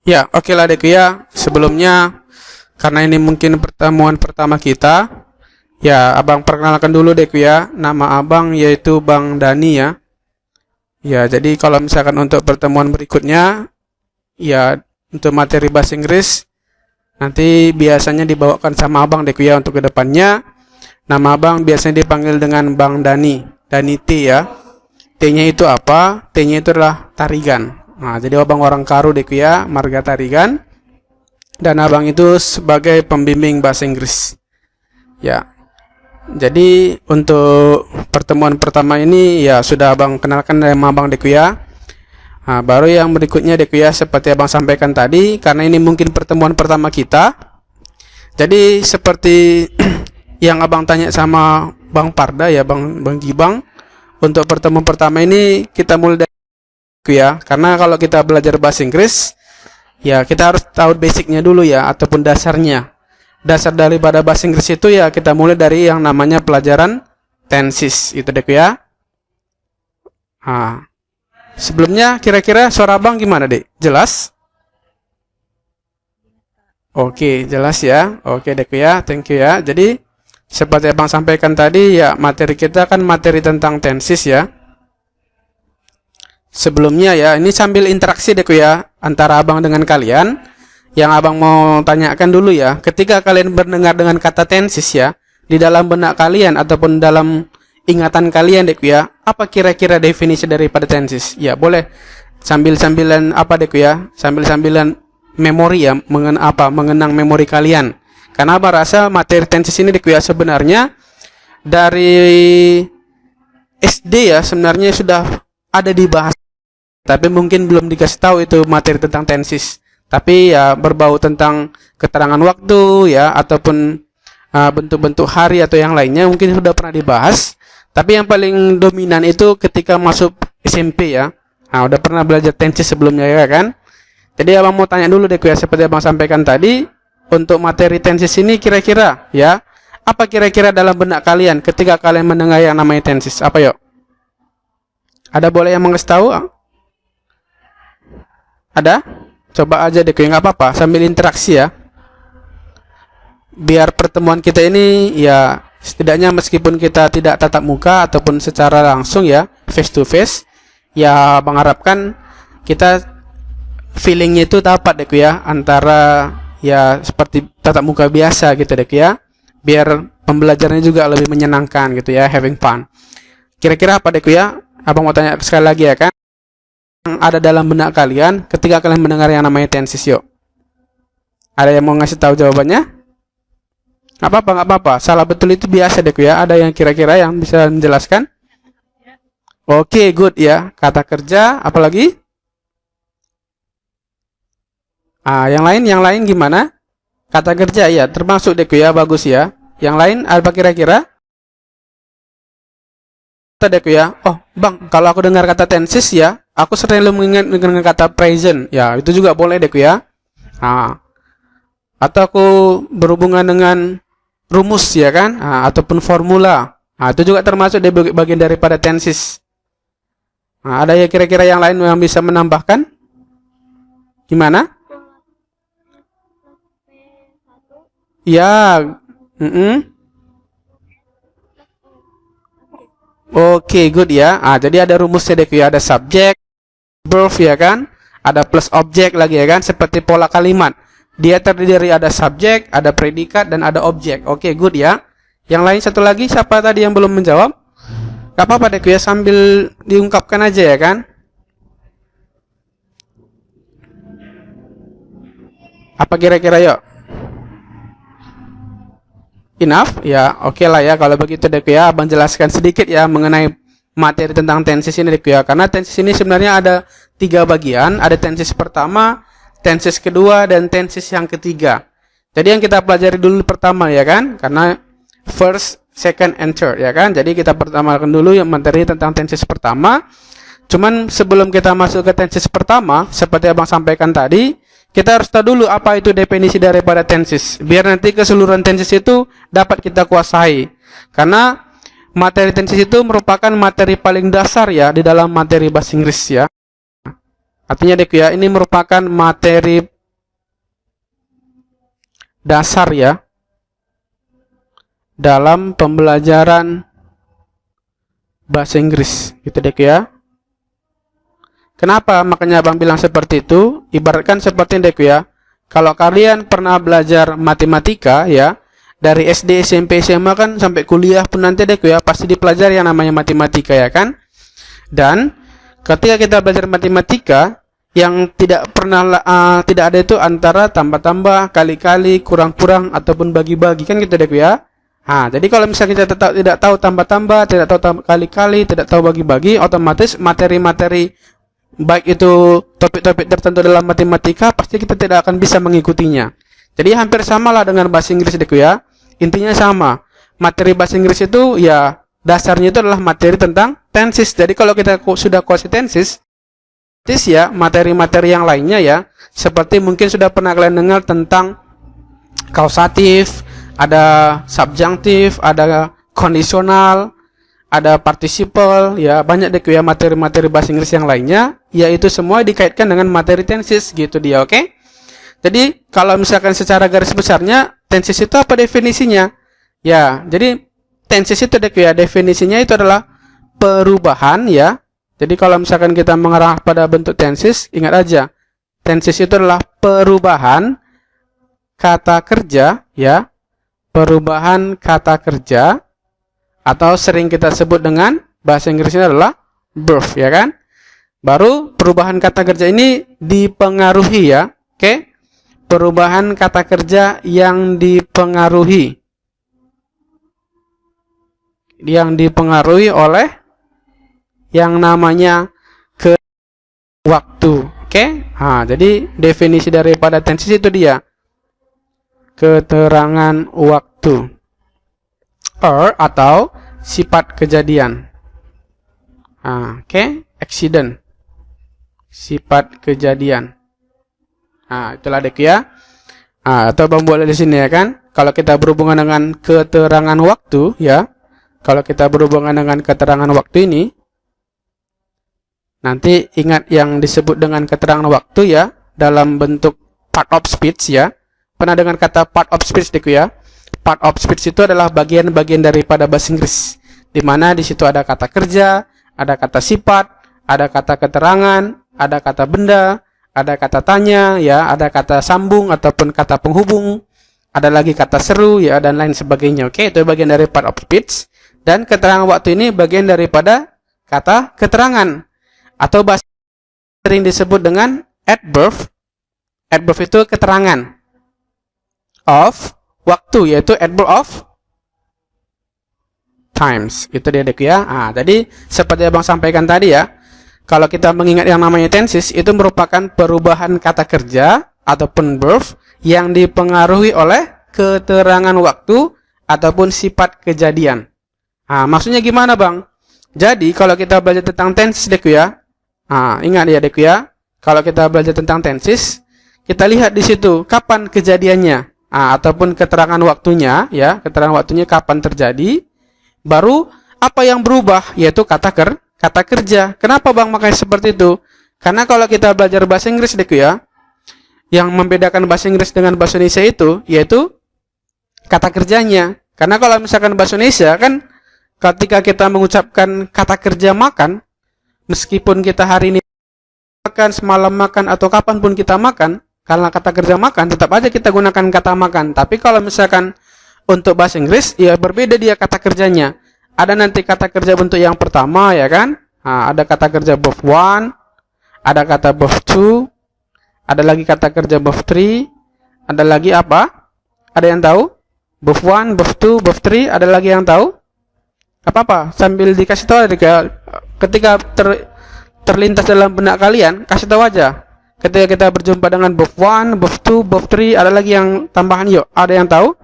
Ya, oke lah Deku ya. Sebelumnya, karena ini mungkin pertemuan pertama kita, ya Abang perkenalkan dulu Deku ya. Nama Abang yaitu Bang Dani ya. Ya, jadi kalau misalkan untuk pertemuan berikutnya, ya untuk materi bahasa Inggris, nanti biasanya dibawakan sama Abang Deku ya untuk kedepannya. Nama Abang biasanya dipanggil dengan Bang Dani, Dani T ya. T-nya itu apa? T-nya itu adalah tarigan. Nah, jadi Abang orang Karo Deku ya, marga Tarigan. Dan Abang itu sebagai pembimbing bahasa Inggris. Ya. Jadi untuk pertemuan pertama ini ya sudah Abang kenalkan nama Abang Deku ya. Nah, baru yang berikutnya Deku ya, seperti Abang sampaikan tadi, karena ini mungkin pertemuan pertama kita. Jadi seperti yang Abang tanya sama Bang Parda ya, Bang Gibang, untuk pertemuan pertama ini kita mulai dari ya, karena kalau kita belajar bahasa Inggris ya kita harus tahu basicnya dulu ya, ataupun dasarnya. Dasar daripada bahasa Inggris itu ya kita mulai dari yang namanya pelajaran tenses itu Deku ya. Nah, sebelumnya kira-kira suara Abang gimana Dek? Jelas? Oke, jelas ya. Oke Deku ya, thank you ya. Jadi seperti Abang sampaikan tadi ya, materi kita kan materi tentang tenses ya. Sebelumnya ya, ini sambil interaksi Deku ya, antara Abang dengan kalian. Yang Abang mau tanyakan dulu ya, ketika kalian mendengar dengan kata tenses ya, di dalam benak kalian ataupun dalam ingatan kalian Deku ya, apa kira-kira definisi daripada tenses? Ya, boleh sambil-sambilan apa Deku ya, sambil-sambilan memori ya, mengenang memori kalian. Karena Abang rasa materi tenses ini Deku ya, sebenarnya dari SD ya, sebenarnya sudah ada dibahas. Tapi mungkin belum dikasih tahu itu materi tentang tenses. Tapi ya berbau tentang keterangan waktu ya, ataupun bentuk-bentuk hari atau yang lainnya mungkin sudah pernah dibahas. Tapi yang paling dominan itu ketika masuk SMP ya. Nah, udah pernah belajar tenses sebelumnya ya kan. Jadi Abang mau tanya dulu deh ya, seperti Abang sampaikan tadi, untuk materi tenses ini kira-kira ya, apa kira-kira dalam benak kalian ketika kalian mendengar yang namanya tenses? Apa yuk? Ada boleh yang mengasih tahu? Ada? Coba aja deh, nggak apa-apa, sambil interaksi ya. Biar pertemuan kita ini ya, setidaknya meskipun kita tidak tatap muka ataupun secara langsung ya, face to face, ya Bang harapkan kita feelingnya itu dapat deh ya, antara ya seperti tatap muka biasa gitu deh ya. Biar pembelajarannya juga lebih menyenangkan gitu ya, having fun. Kira-kira apa deh ya? Abang mau tanya sekali lagi ya kan, yang ada dalam benak kalian ketika kalian mendengar yang namanya tenses yuk. Ada yang mau ngasih tahu jawabannya? Nggak apa-apa, nggak apa-apa. Salah betul itu biasa deh ya. Ada yang kira-kira yang bisa menjelaskan? Oke, good ya. Kata kerja, apalagi? Yang lain gimana? Kata kerja ya, termasuk deh ya, bagus ya. Yang lain apa kira-kira? Deku ya, oh Bang, kalau aku dengar kata tenses ya, aku selalu mengingat dengan kata present ya, itu juga boleh Deku ya. Atau aku berhubungan dengan rumus ya kan, ataupun formula, itu juga termasuk di bagian daripada tenses. Ada ya kira-kira yang lain yang bisa menambahkan? Gimana? Ya, Oke, good ya. Jadi ada rumusnya deh ya, ada subject, verb ya kan, ada plus objek lagi ya kan, seperti pola kalimat. Dia terdiri dari ada subjek, ada predikat, dan ada objek. Oke, good ya. Yang lain satu lagi, siapa tadi yang belum menjawab? Gak apa-apa deh ya, sambil diungkapkan aja ya kan. Apa kira-kira yuk? Enough ya, oke lah ya kalau begitu deh ya. Abang jelaskan sedikit ya mengenai materi tentang tenses ini deh ya. Karena tenses ini sebenarnya ada 3 bagian. Ada tenses pertama, tenses kedua, dan tenses yang ketiga. Jadi yang kita pelajari dulu pertama ya kan, karena first, second, and third ya kan. Jadi kita pertamakan dulu yang materi tentang tenses pertama. Cuman sebelum kita masuk ke tenses pertama, seperti Abang sampaikan tadi, kita harus tahu dulu apa itu definisi daripada tenses. Biar nanti keseluruhan tenses itu dapat kita kuasai. Karena materi tenses itu merupakan materi paling dasar ya di dalam materi bahasa Inggris ya. Artinya Deku ya, ini merupakan materi dasar ya dalam pembelajaran bahasa Inggris, gitu dek ya. Kenapa makanya abang bilang seperti itu? Ibaratkan seperti dek ya, kalau kalian pernah belajar matematika ya, dari SD, SMP, SMA kan sampai kuliah pun nanti dek ya, pasti dipelajari yang namanya matematika ya kan. Dan ketika kita belajar matematika, yang tidak pernah tidak ada itu antara tambah-tambah, kali-kali, kurang-kurang ataupun bagi-bagi kan gitu dek ya. Nah, jadi kalau misalnya kita tidak tahu tambah-tambah, tidak tahu kali-kali, tidak tahu bagi-bagi, otomatis materi-materi baik itu topik-topik tertentu dalam matematika pasti kita tidak akan bisa mengikutinya. Jadi hampir samalah dengan bahasa Inggris dek ya. Intinya sama. Materi bahasa Inggris itu ya dasarnya itu adalah materi tentang tenses. Jadi kalau kita sudah kuasai tenses ya materi-materi yang lainnya ya, seperti mungkin sudah pernah kalian dengar tentang kausatif, ada subjunctif, ada kondisional, ada participle, ya banyak deh ya materi-materi bahasa Inggris yang lainnya, yaitu semua dikaitkan dengan materi tenses gitu dia, oke? Jadi kalau misalkan secara garis besarnya tenses itu apa definisinya? Ya, jadi tenses itu deh ya definisinya itu adalah perubahan ya. Jadi kalau misalkan kita mengarah pada bentuk tenses, ingat aja, tenses itu adalah perubahan kata kerja ya, perubahan kata kerja, atau sering kita sebut dengan bahasa Inggrisnya adalah verb ya kan. Baru perubahan kata kerja ini dipengaruhi ya, oke? Perubahan kata kerja yang dipengaruhi oleh yang namanya ke waktu, oke? Nah, jadi definisi daripada tenses itu dia keterangan waktu atau sifat kejadian. Nah, oke? Accident, sifat kejadian. Nah, itulah dek ya. Nah, atau bang boleh di sini ya kan? Kalau kita berhubungan dengan keterangan waktu ya, kalau kita berhubungan dengan keterangan waktu ini, nanti ingat yang disebut dengan keterangan waktu ya, dalam bentuk part of speech ya. Pernah dengar kata part of speech dek ya? Part of speech itu adalah bagian-bagian daripada bahasa Inggris, di mana di situ ada kata kerja, ada kata sifat, ada kata keterangan, ada kata benda, ada kata tanya, ya, ada kata sambung ataupun kata penghubung, ada lagi kata seru, ya, dan lain sebagainya. Oke, itu bagian dari part of speech. Dan keterangan waktu ini bagian daripada kata keterangan, atau bahasa sering disebut dengan adverb. Adverb itu keterangan of waktu, yaitu adverb of times. Itu dia dek ya. Nah, jadi seperti abang sampaikan tadi ya, kalau kita mengingat yang namanya tenses, itu merupakan perubahan kata kerja ataupun verb yang dipengaruhi oleh keterangan waktu ataupun sifat kejadian. Nah, maksudnya gimana bang? Jadi kalau kita belajar tentang tenses dek ya, nah, ingat ya dek ya, kalau kita belajar tentang tenses, kita lihat di situ kapan kejadiannya. Ataupun keterangan waktunya ya, keterangan waktunya kapan terjadi, baru apa yang berubah, yaitu kata kerja. Kenapa bang makanya seperti itu? Karena kalau kita belajar bahasa Inggris dek ya, yang membedakan bahasa Inggris dengan bahasa Indonesia itu yaitu kata kerjanya. Karena kalau misalkan bahasa Indonesia kan, ketika kita mengucapkan kata kerja makan, meskipun kita hari ini makan, semalam makan, atau kapanpun kita makan, karena kata kerja makan, tetap aja kita gunakan kata makan. Tapi kalau misalkan untuk bahasa Inggris, ya berbeda dia kata kerjanya. Ada nanti kata kerja bentuk yang pertama, ya kan? Nah, ada kata kerja verb one, ada kata verb two, ada lagi kata kerja verb three, ada lagi apa? Ada yang tahu? Verb one, verb two, verb three, ada lagi yang tahu? Apa-apa, sambil dikasih tahu ketika terlintas dalam benak kalian, kasih tahu aja. Ketika kita berjumpa dengan verb 1, verb 2, verb 3, ada lagi yang tambahan yuk. Ada yang tahu?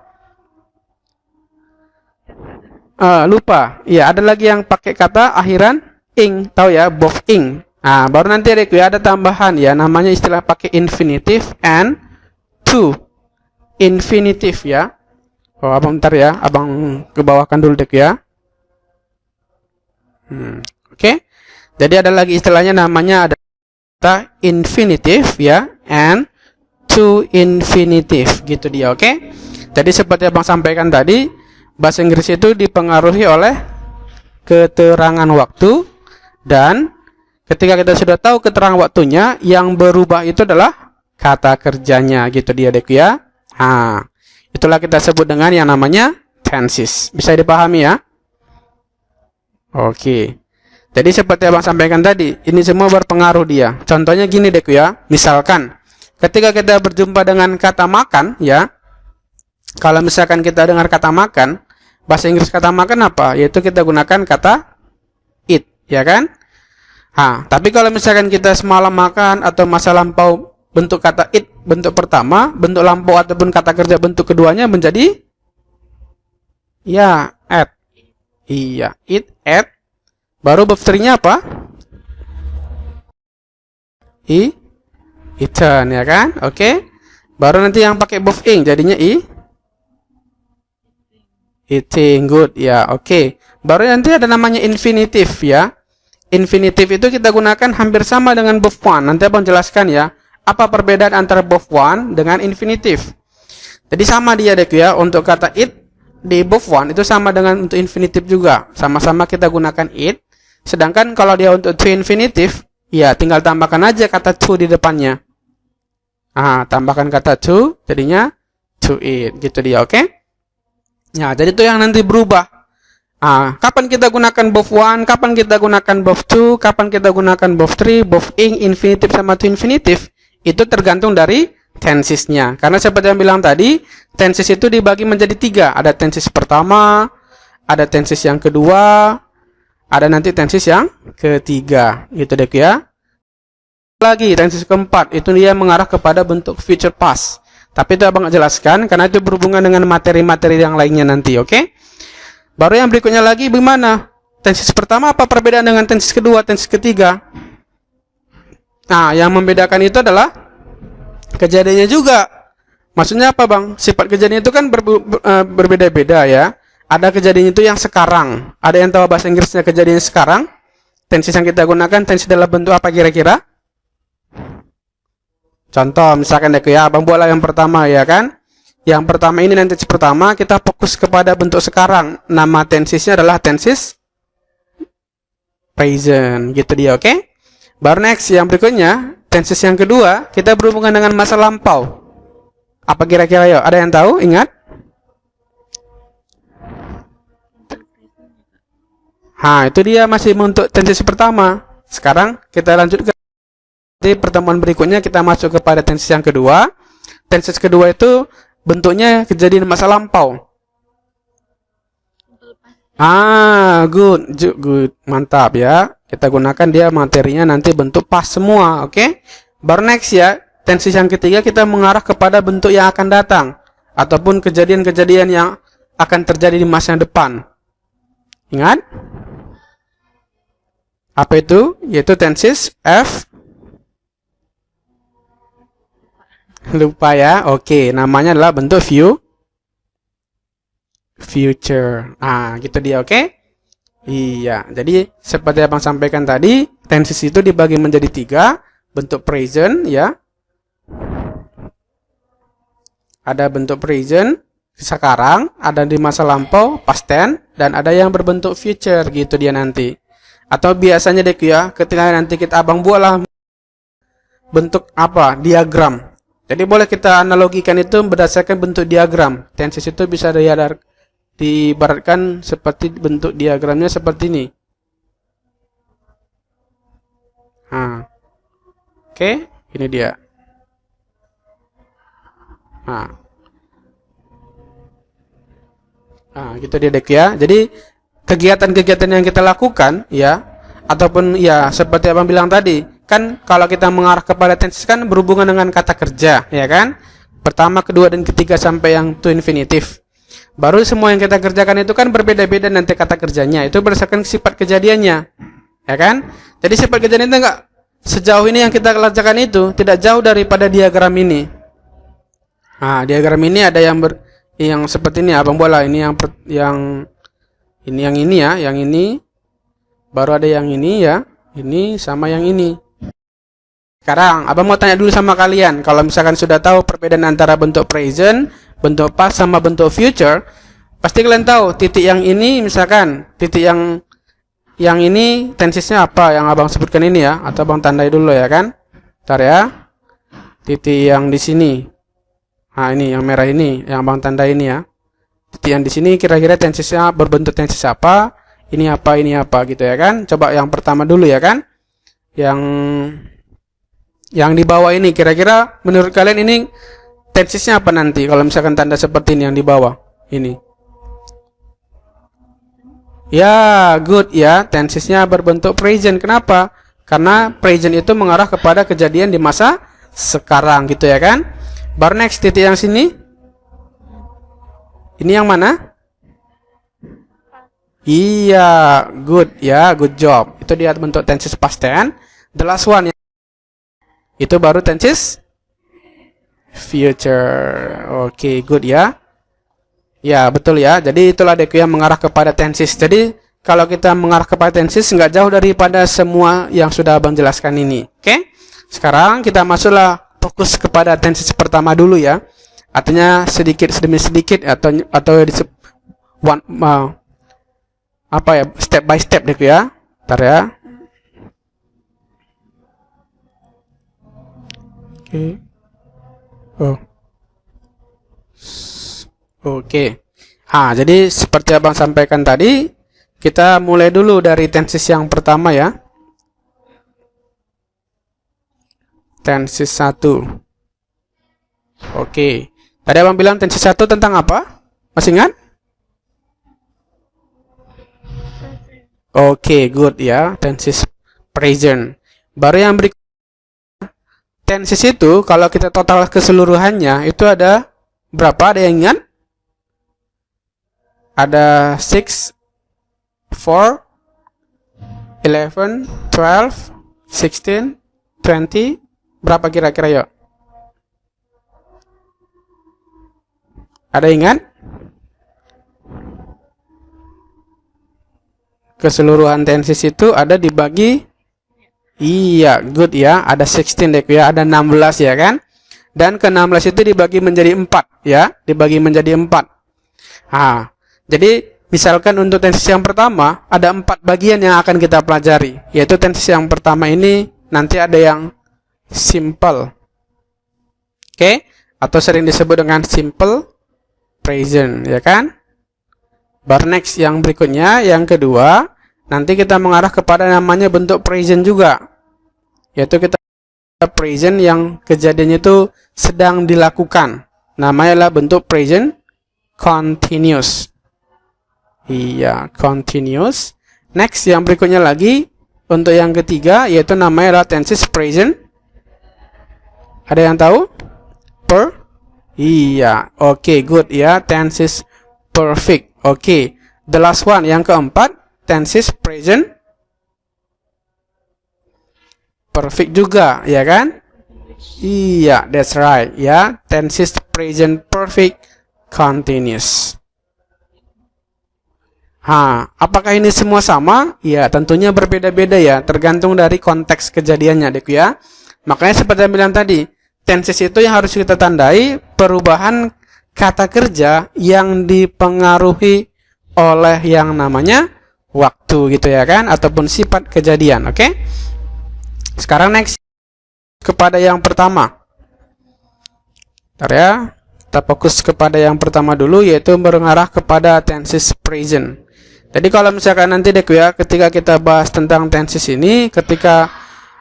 Lupa. Ya, ada lagi yang pakai kata akhiran ing. Tahu ya, verb ing. Nah, baru nanti ada tambahan ya, namanya istilah pakai infinitive and to. Infinitive ya. Oh, abang bentar ya, abang kebawahkan dulu dek ya. Oke. Jadi ada lagi istilahnya namanya ada kata infinitive ya and to infinitive gitu dia, oke? Jadi seperti abang sampaikan tadi, bahasa Inggris itu dipengaruhi oleh keterangan waktu, dan ketika kita sudah tahu keterangan waktunya, yang berubah itu adalah kata kerjanya gitu dia dek ya. Nah, itulah kita sebut dengan yang namanya tenses. Bisa dipahami ya? Oke. Jadi seperti abang sampaikan tadi, ini semua berpengaruh dia. Contohnya gini dek ya, misalkan ketika kita berjumpa dengan kata makan ya, kalau misalkan kita dengar kata makan, bahasa Inggris kata makan apa? Yaitu kita gunakan kata eat, ya kan? Nah, tapi kalau misalkan kita semalam makan atau masa lampau, bentuk kata eat bentuk pertama, bentuk lampau ataupun kata kerja bentuk keduanya menjadi ya ate. Iya, eat, ate. Baru verb 3-nya apa? Eaten, ya kan? Oke. Baru nanti yang pakai verb ing jadinya eating, good ya, oke. Baru nanti ada namanya infinitive ya. Infinitive itu kita gunakan hampir sama dengan verb 1. Nanti abang jelaskan ya, apa perbedaan antara verb 1 dengan infinitive. Jadi sama dia dek ya, untuk kata eat di verb 1 itu sama dengan untuk infinitive juga. Sama-sama kita gunakan eat. Sedangkan kalau dia untuk to infinitive, ya tinggal tambahkan aja kata to di depannya. Tambahkan kata to, jadinya to eat, gitu dia, oke? Ya, jadi itu yang nanti berubah. Kapan kita gunakan verb 1, kapan kita gunakan verb 2, kapan kita gunakan verb 3, verb ing, infinitive sama to infinitive, itu tergantung dari tensesnya. Karena seperti yang bilang tadi, tenses itu dibagi menjadi 3. Ada tenses pertama, ada tenses yang kedua, ada nanti tenses yang ketiga, gitu deh ya. Lagi tenses keempat, itu dia mengarah kepada bentuk future past. Tapi itu abang jelaskan karena itu berhubungan dengan materi-materi yang lainnya nanti, oke? Baru yang berikutnya lagi bagaimana? Tenses pertama apa perbedaan dengan tenses kedua, tenses ketiga? Nah, yang membedakan itu adalah kejadiannya juga. Maksudnya apa bang? Sifat kejadian itu kan berbeda-beda ya. Ada kejadian itu yang sekarang. Ada yang tahu bahasa Inggrisnya kejadian sekarang? Tenses yang kita gunakan, tenses dalam bentuk apa kira-kira? Contoh, misalkan ya, abang buatlah yang pertama ya kan? Yang pertama ini nanti tenses pertama, kita fokus kepada bentuk sekarang. Nama tensesnya adalah tenses present, gitu dia, oke? Baru next, yang berikutnya, tenses yang kedua, kita berhubungan dengan masa lampau. Apa kira-kira ya? Ada yang tahu? Ingat? Itu dia masih untuk tenses pertama. Sekarang kita lanjut ke pertemuan berikutnya, kita masuk kepada tenses yang kedua. Tenses kedua itu bentuknya kejadian masa lampau. Good. Mantap ya. Kita gunakan dia materinya nanti bentuk past semua, oke? Baru next ya, tenses yang ketiga kita mengarah kepada bentuk yang akan datang ataupun kejadian-kejadian yang akan terjadi di masa depan. Ingat? Apa itu? Yaitu tenses F. Lupa ya. Oke, namanya adalah bentuk future. Gitu dia, oke? Iya, jadi seperti abang sampaikan tadi, tenses itu dibagi menjadi 3. Bentuk present ya. Ada bentuk present sekarang, ada di masa lampau past tense, dan ada yang berbentuk future, gitu dia nanti. Atau biasanya deh ya, ketika nanti kita abang buatlah bentuk apa? Diagram. Jadi boleh kita analogikan itu berdasarkan bentuk diagram. Tenses itu bisa diibaratkan seperti bentuk diagramnya seperti ini. Oke, ini dia. Gitu dia dek ya. Jadi kegiatan-kegiatan yang kita lakukan ya, ataupun ya seperti abang bilang tadi, kan kalau kita mengarah kepada tenses kan berhubungan dengan kata kerja, ya kan? Pertama, kedua, dan ketiga sampai yang to infinitive. Baru semua yang kita kerjakan itu kan berbeda-beda nanti kata kerjanya. Itu berdasarkan sifat kejadiannya, ya kan? Jadi sifat kejadian itu enggak sejauh ini yang kita kerjakan itu tidak jauh daripada diagram ini. Diagram ini ada yang seperti ini, abang bola ini yang ini ya, yang ini. Baru ada yang ini ya, ini sama yang ini. Sekarang, abang mau tanya dulu sama kalian. Kalau misalkan sudah tahu perbedaan antara bentuk present, bentuk past, sama bentuk future, pasti kalian tahu titik yang ini, misalkan titik yang ini tensisnya apa? Yang abang sebutkan ini ya, atau abang tandai dulu ya kan? Bentar ya. Titik yang di sini. Nah, ini yang merah ini, yang abang tandai ini ya. Titik yang di sini kira-kira tensisnya berbentuk tensis apa? Ini apa gitu ya kan? Coba yang pertama dulu ya kan? Yang di bawah ini kira-kira menurut kalian ini tensisnya apa nanti kalau misalkan tanda seperti ini yang di bawah ini? Ya, good ya. Tensisnya berbentuk present. Kenapa? Karena present itu mengarah kepada kejadian di masa sekarang gitu ya kan? Baru next titik yang sini. Ini yang mana? Iya, good ya, good job. Itu dia bentuk tenses past tense. The last one ya. Itu baru tenses future. Oke, good ya. Ya, betul ya. Jadi itulah deku yang mengarah kepada tenses. Jadi kalau kita mengarah kepada tenses nggak jauh daripada semua yang sudah abang jelaskan ini. Oke? Sekarang kita masuklah fokus kepada tenses pertama dulu ya. Artinya sedikit demi sedikit atau apa ya, step by step deku ya. Bentar ya. Oke. Oke. Jadi seperti abang sampaikan tadi, kita mulai dulu dari tenses yang pertama ya. Tenses 1. Oke. Tadi abang bilang tenses 1 tentang apa? Masih ingat? Oke, good ya. Tenses present. Baru yang berikut. Tenses itu kalau kita total keseluruhannya itu ada berapa? Ada yang ingat? Ada 6, 4, 11, 12, 16, 20. Berapa kira-kira yuk? Ada ingat? Keseluruhan tenses itu ada dibagi. Iya, good ya. Ada 16 dek ya, ada 16 ya kan? Dan ke-16 itu dibagi menjadi 4 ya, dibagi menjadi 4. Jadi misalkan untuk tenses yang pertama ada 4 bagian yang akan kita pelajari. Yaitu tenses yang pertama ini nanti ada yang simple. Oke? Atau sering disebut dengan simple present ya kan? Baru next yang berikutnya, yang kedua, nanti kita mengarah kepada namanya bentuk present juga. Yaitu kita present yang kejadiannya itu sedang dilakukan. Namanya adalah bentuk present continuous. Iya, continuous. Next yang berikutnya lagi, untuk yang ketiga, yaitu namanya adalah tenses present. Ada yang tahu? Iya, oke, good ya. Tenses perfect. Oke, the last one, yang keempat, tenses present perfect juga, ya kan? Iya, that's right, ya. Tenses present perfect continuous. Apakah ini semua sama? Ya, tentunya berbeda-beda ya, tergantung dari konteks kejadiannya, Dek ya. Makanya seperti yang bilang tadi, tenses itu yang harus kita tandai perubahan kata kerja yang dipengaruhi oleh yang namanya waktu gitu ya kan, ataupun sifat kejadian. Oke? Sekarang next kepada yang pertama. Bentar ya. Kita fokus kepada yang pertama dulu, yaitu mengarah kepada tenses present. Jadi kalau misalkan nanti dek ya, ketika kita bahas tentang tenses ini, ketika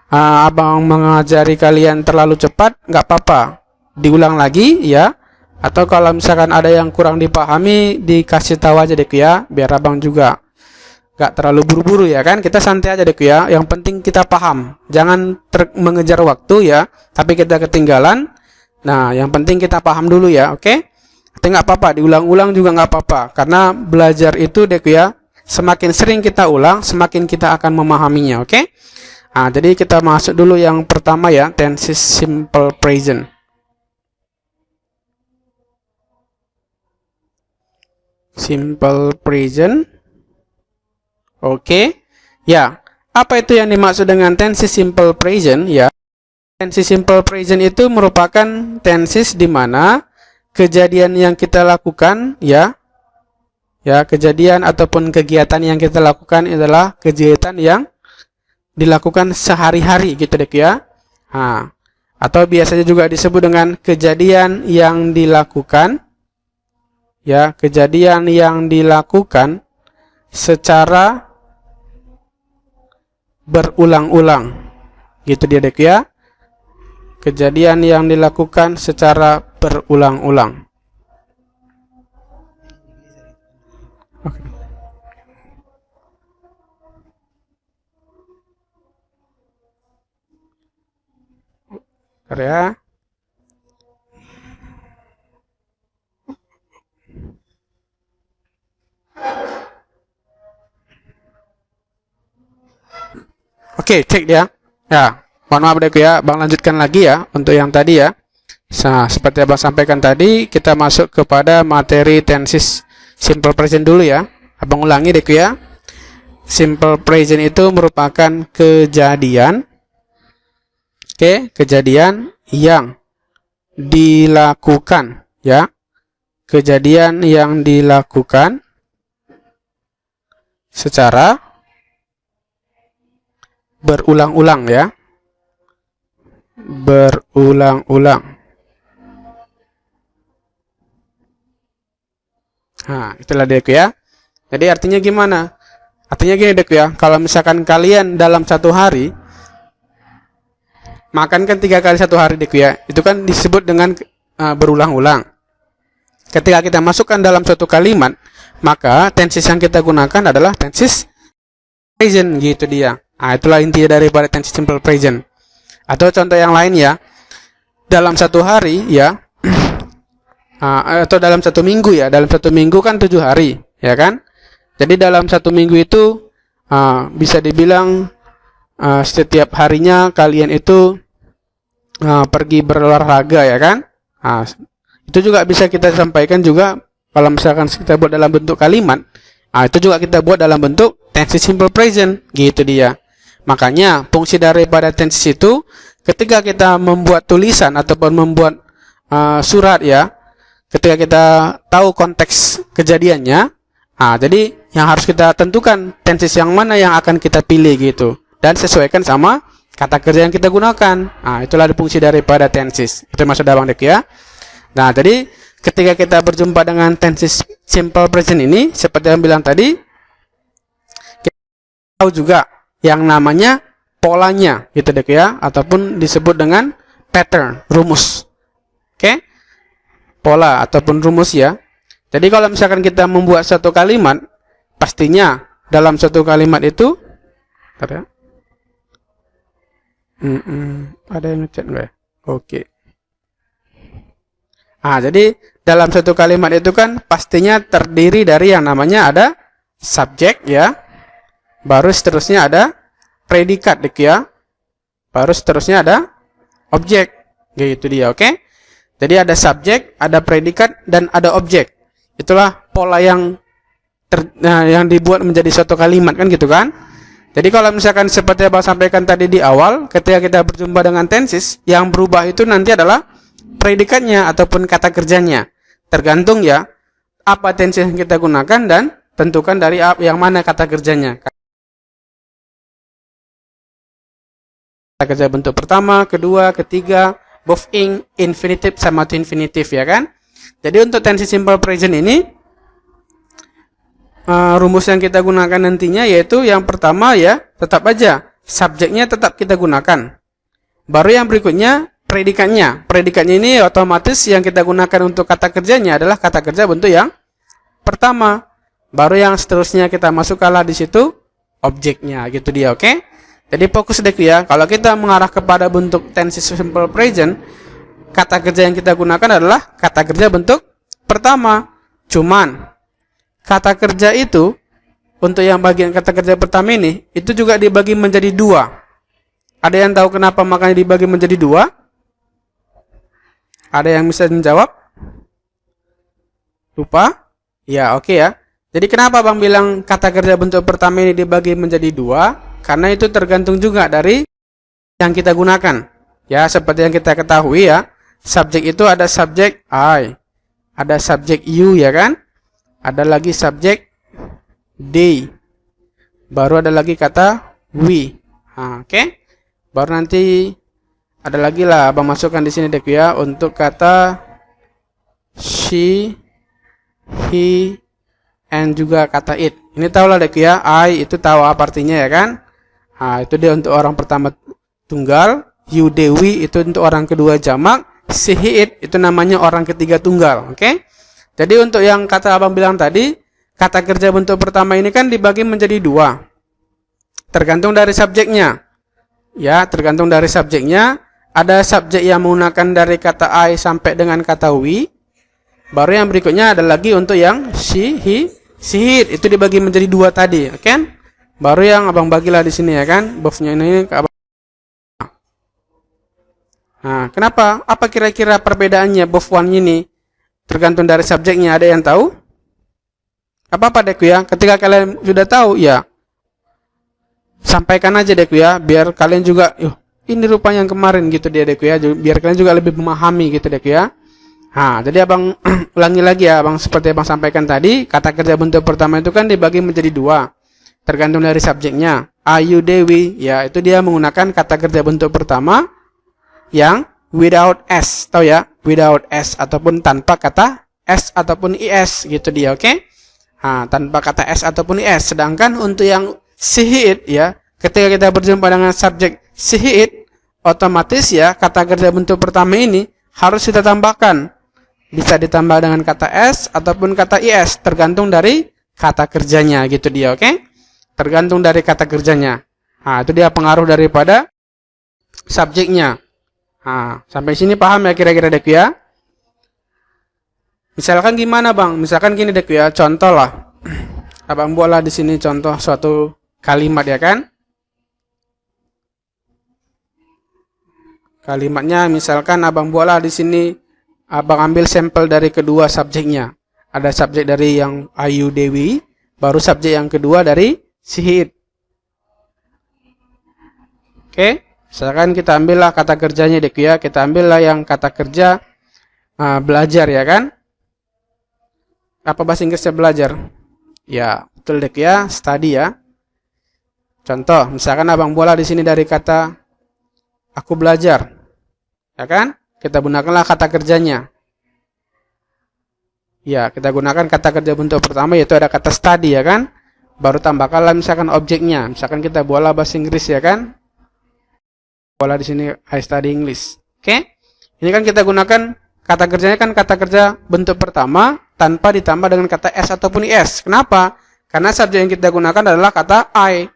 abang mengajari kalian terlalu cepat, nggak apa-apa, diulang lagi ya. Atau kalau misalkan ada yang kurang dipahami, dikasih tahu aja dek ya, biar abang juga nggak terlalu buru-buru ya kan. Kita santai aja dek ya, yang penting kita paham, jangan mengejar waktu ya, tapi kita ketinggalan. Nah, yang penting kita paham dulu ya, oke? Tapi nggak apa-apa, diulang-ulang juga nggak apa-apa, karena belajar itu dek ya, semakin sering kita ulang, semakin kita akan memahaminya, oke? Jadi kita masuk dulu yang pertama ya, tenses simple present. Simple present. Oke. Ya, apa itu yang dimaksud dengan tenses simple present ya? Tenses simple present itu merupakan tenses di mana kejadian yang kita lakukan ya kejadian ataupun kegiatan yang kita lakukan adalah kegiatan yang dilakukan sehari-hari gitu dek ya. Nah, atau biasanya juga disebut dengan kejadian yang dilakukan ya, kejadian yang dilakukan secara berulang-ulang gitu dia dek ya. Kejadian yang dilakukan secara berulang-ulang. Oke. Karya. Oke, cek dia. Ya, mohon maaf dek ya, Bang lanjutkan lagi ya untuk yang tadi ya. Nah, seperti Abang sampaikan tadi, kita masuk kepada materi tenses simple present dulu ya. Abang ulangi dek ya. Simple present itu merupakan kejadian. Oke, kejadian yang dilakukan ya. Kejadian yang dilakukan secara berulang-ulang ya. Berulang-ulang. Nah, itulah dek ya. Jadi artinya gimana? Artinya gini dek ya, kalau misalkan kalian dalam satu hari makan kan 3 kali satu hari dek ya, itu kan disebut dengan berulang-ulang. Ketika kita masukkan dalam suatu kalimat, maka tenses yang kita gunakan adalah tenses present gitu dia. Nah, itulah inti daripada tenses simple present. Atau contoh yang lain ya, dalam satu hari ya, atau dalam satu minggu ya, dalam satu minggu kan 7 hari ya kan. Jadi dalam satu minggu itu bisa dibilang setiap harinya kalian itu pergi berolahraga ya kan. Itu juga bisa kita sampaikan juga kalau misalkan kita buat dalam bentuk kalimat. Itu juga kita buat dalam bentuk tenses simple present gitu dia. Makanya fungsi daripada tenses itu ketika kita membuat tulisan ataupun membuat surat ya, ketika kita tahu konteks kejadiannya, jadi yang harus kita tentukan tenses yang mana yang akan kita pilih gitu, dan sesuaikan sama kata kerja yang kita gunakan. Itulah fungsi daripada tenses. Itu maksud Abang dek ya. Nah, jadi ketika kita berjumpa dengan tenses simple present ini, seperti yang bilang tadi, kita tahu juga yang namanya polanya gitu dek ya, ataupun disebut dengan pattern, rumus. Oke? Pola ataupun rumus ya. Jadi kalau misalkan kita membuat satu kalimat, pastinya dalam satu kalimat itu ada yang ngechat enggak ya? Oke. Jadi dalam satu kalimat itu kan pastinya terdiri dari yang namanya ada subjek ya, baru seterusnya ada predikat dek ya, baru seterusnya ada objek gitu dia. Oke? Jadi ada subjek, ada predikat, dan ada objek. Itulah pola yang dibuat menjadi suatu kalimat kan gitu kan. Jadi kalau misalkan seperti yang Abang sampaikan tadi di awal, ketika kita berjumpa dengan tenses, yang berubah itu nanti adalah predikatnya ataupun kata kerjanya. Tergantung ya apa tenses yang kita gunakan dan tentukan dari yang mana kata kerjanya. Kata kerja bentuk pertama, kedua, ketiga, both in, infinitive sama to infinitive ya kan. Jadi untuk tenses simple present ini rumus yang kita gunakan nantinya yaitu yang pertama ya, tetap aja subjeknya tetap kita gunakan. Baru yang berikutnya predikatnya. Predikatnya ini otomatis yang kita gunakan untuk kata kerjanya adalah kata kerja bentuk yang pertama. Baru yang seterusnya kita masukkanlah di situ objeknya gitu dia. Oke? Jadi fokus dek ya, kalau kita mengarah kepada bentuk tenses simple present, kata kerja yang kita gunakan adalah kata kerja bentuk pertama. Cuman kata kerja itu untuk yang bagian kata kerja pertama ini itu juga dibagi menjadi 2. Ada yang tahu kenapa makanya dibagi menjadi 2? Ada yang bisa menjawab? Lupa? Ya, oke ya. Jadi kenapa Bang bilang kata kerja bentuk pertama ini dibagi menjadi 2? Karena itu tergantung juga dari yang kita gunakan. Ya, seperti yang kita ketahui ya, subjek itu ada subjek I, ada subjek you ya kan? Ada lagi subjek they. Baru ada lagi kata we. Nah, oke. Baru nanti ada lagi lah abang masukkan di sini dek ya untuk kata she, he, and juga kata it. Ini tahu lah dek ya, I itu tahu apa artinya ya kan? Nah, itu dia untuk orang pertama tunggal, you, they, we itu untuk orang kedua jamak, she, he, it itu namanya orang ketiga tunggal. Oke? Jadi untuk yang kata abang bilang tadi, kata kerja bentuk pertama ini kan dibagi menjadi dua. Tergantung dari subjeknya. Ya, tergantung dari subjeknya. Ada subjek yang menggunakan dari kata I sampai dengan kata we. Baru yang berikutnya ada lagi untuk yang she, he, it itu dibagi menjadi dua tadi, oke? Baru yang abang bagilah di sini ya kan, buff-nya ini ke abang. Nah, kenapa? Apa kira-kira perbedaannya buff one ini? Tergantung dari subjeknya, ada yang tahu? Apa-apa dekku ya? Ketika kalian sudah tahu, ya sampaikan aja dekku ya, biar kalian juga, ini rupanya yang kemarin gitu dia dekku ya, biar kalian juga lebih memahami gitu dekku ya. Nah, jadi abang ulangi lagi ya, abang seperti abang sampaikan tadi, kata kerja bentuk pertama itu kan dibagi menjadi dua. Tergantung dari subjeknya. I, you, they, we, ya itu dia menggunakan kata kerja bentuk pertama yang without s, tahu ya? Without s ataupun tanpa kata s ataupun is gitu dia, oke? Nah, tanpa kata s ataupun is. Sedangkan untuk yang she, it ya, ketika kita berjumpa dengan subjek she, it, otomatis ya kata kerja bentuk pertama ini harus kita tambahkan. Bisa ditambah dengan kata s ataupun kata is, tergantung dari kata kerjanya gitu dia, oke? Tergantung dari kata kerjanya. Nah, itu dia pengaruh daripada subjeknya. Nah, sampai sini paham ya kira-kira dek ya? Misalkan gimana bang? Misalkan gini dek ya, contoh lah. Abang buatlah di sini contoh suatu kalimat ya kan? Kalimatnya misalkan abang buatlah di sini, abang ambil sampel dari kedua subjeknya. Ada subjek dari yang I, you, they, we, baru subjek yang kedua dari she, it. Oke, misalkan kita ambillah kata kerjanya dek ya, kita ambillah yang kata kerja belajar ya kan? Apa bahasa Inggrisnya belajar? Ya, betul dek ya, study ya. Contoh, misalkan abang bola di sini dari kata aku belajar. Ya kan? Kita gunakanlah kata kerjanya. Ya, kita gunakan kata kerja bentuk pertama yaitu ada kata study ya kan? Baru tambahkanlah misalkan objeknya. Misalkan kita bola bahasa Inggris ya kan? Bola di sini I study English. Oke? Ini kan kita gunakan kata kerjanya kan kata kerja bentuk pertama tanpa ditambah dengan kata s ataupun is. Kenapa? Karena subjek yang kita gunakan adalah kata I.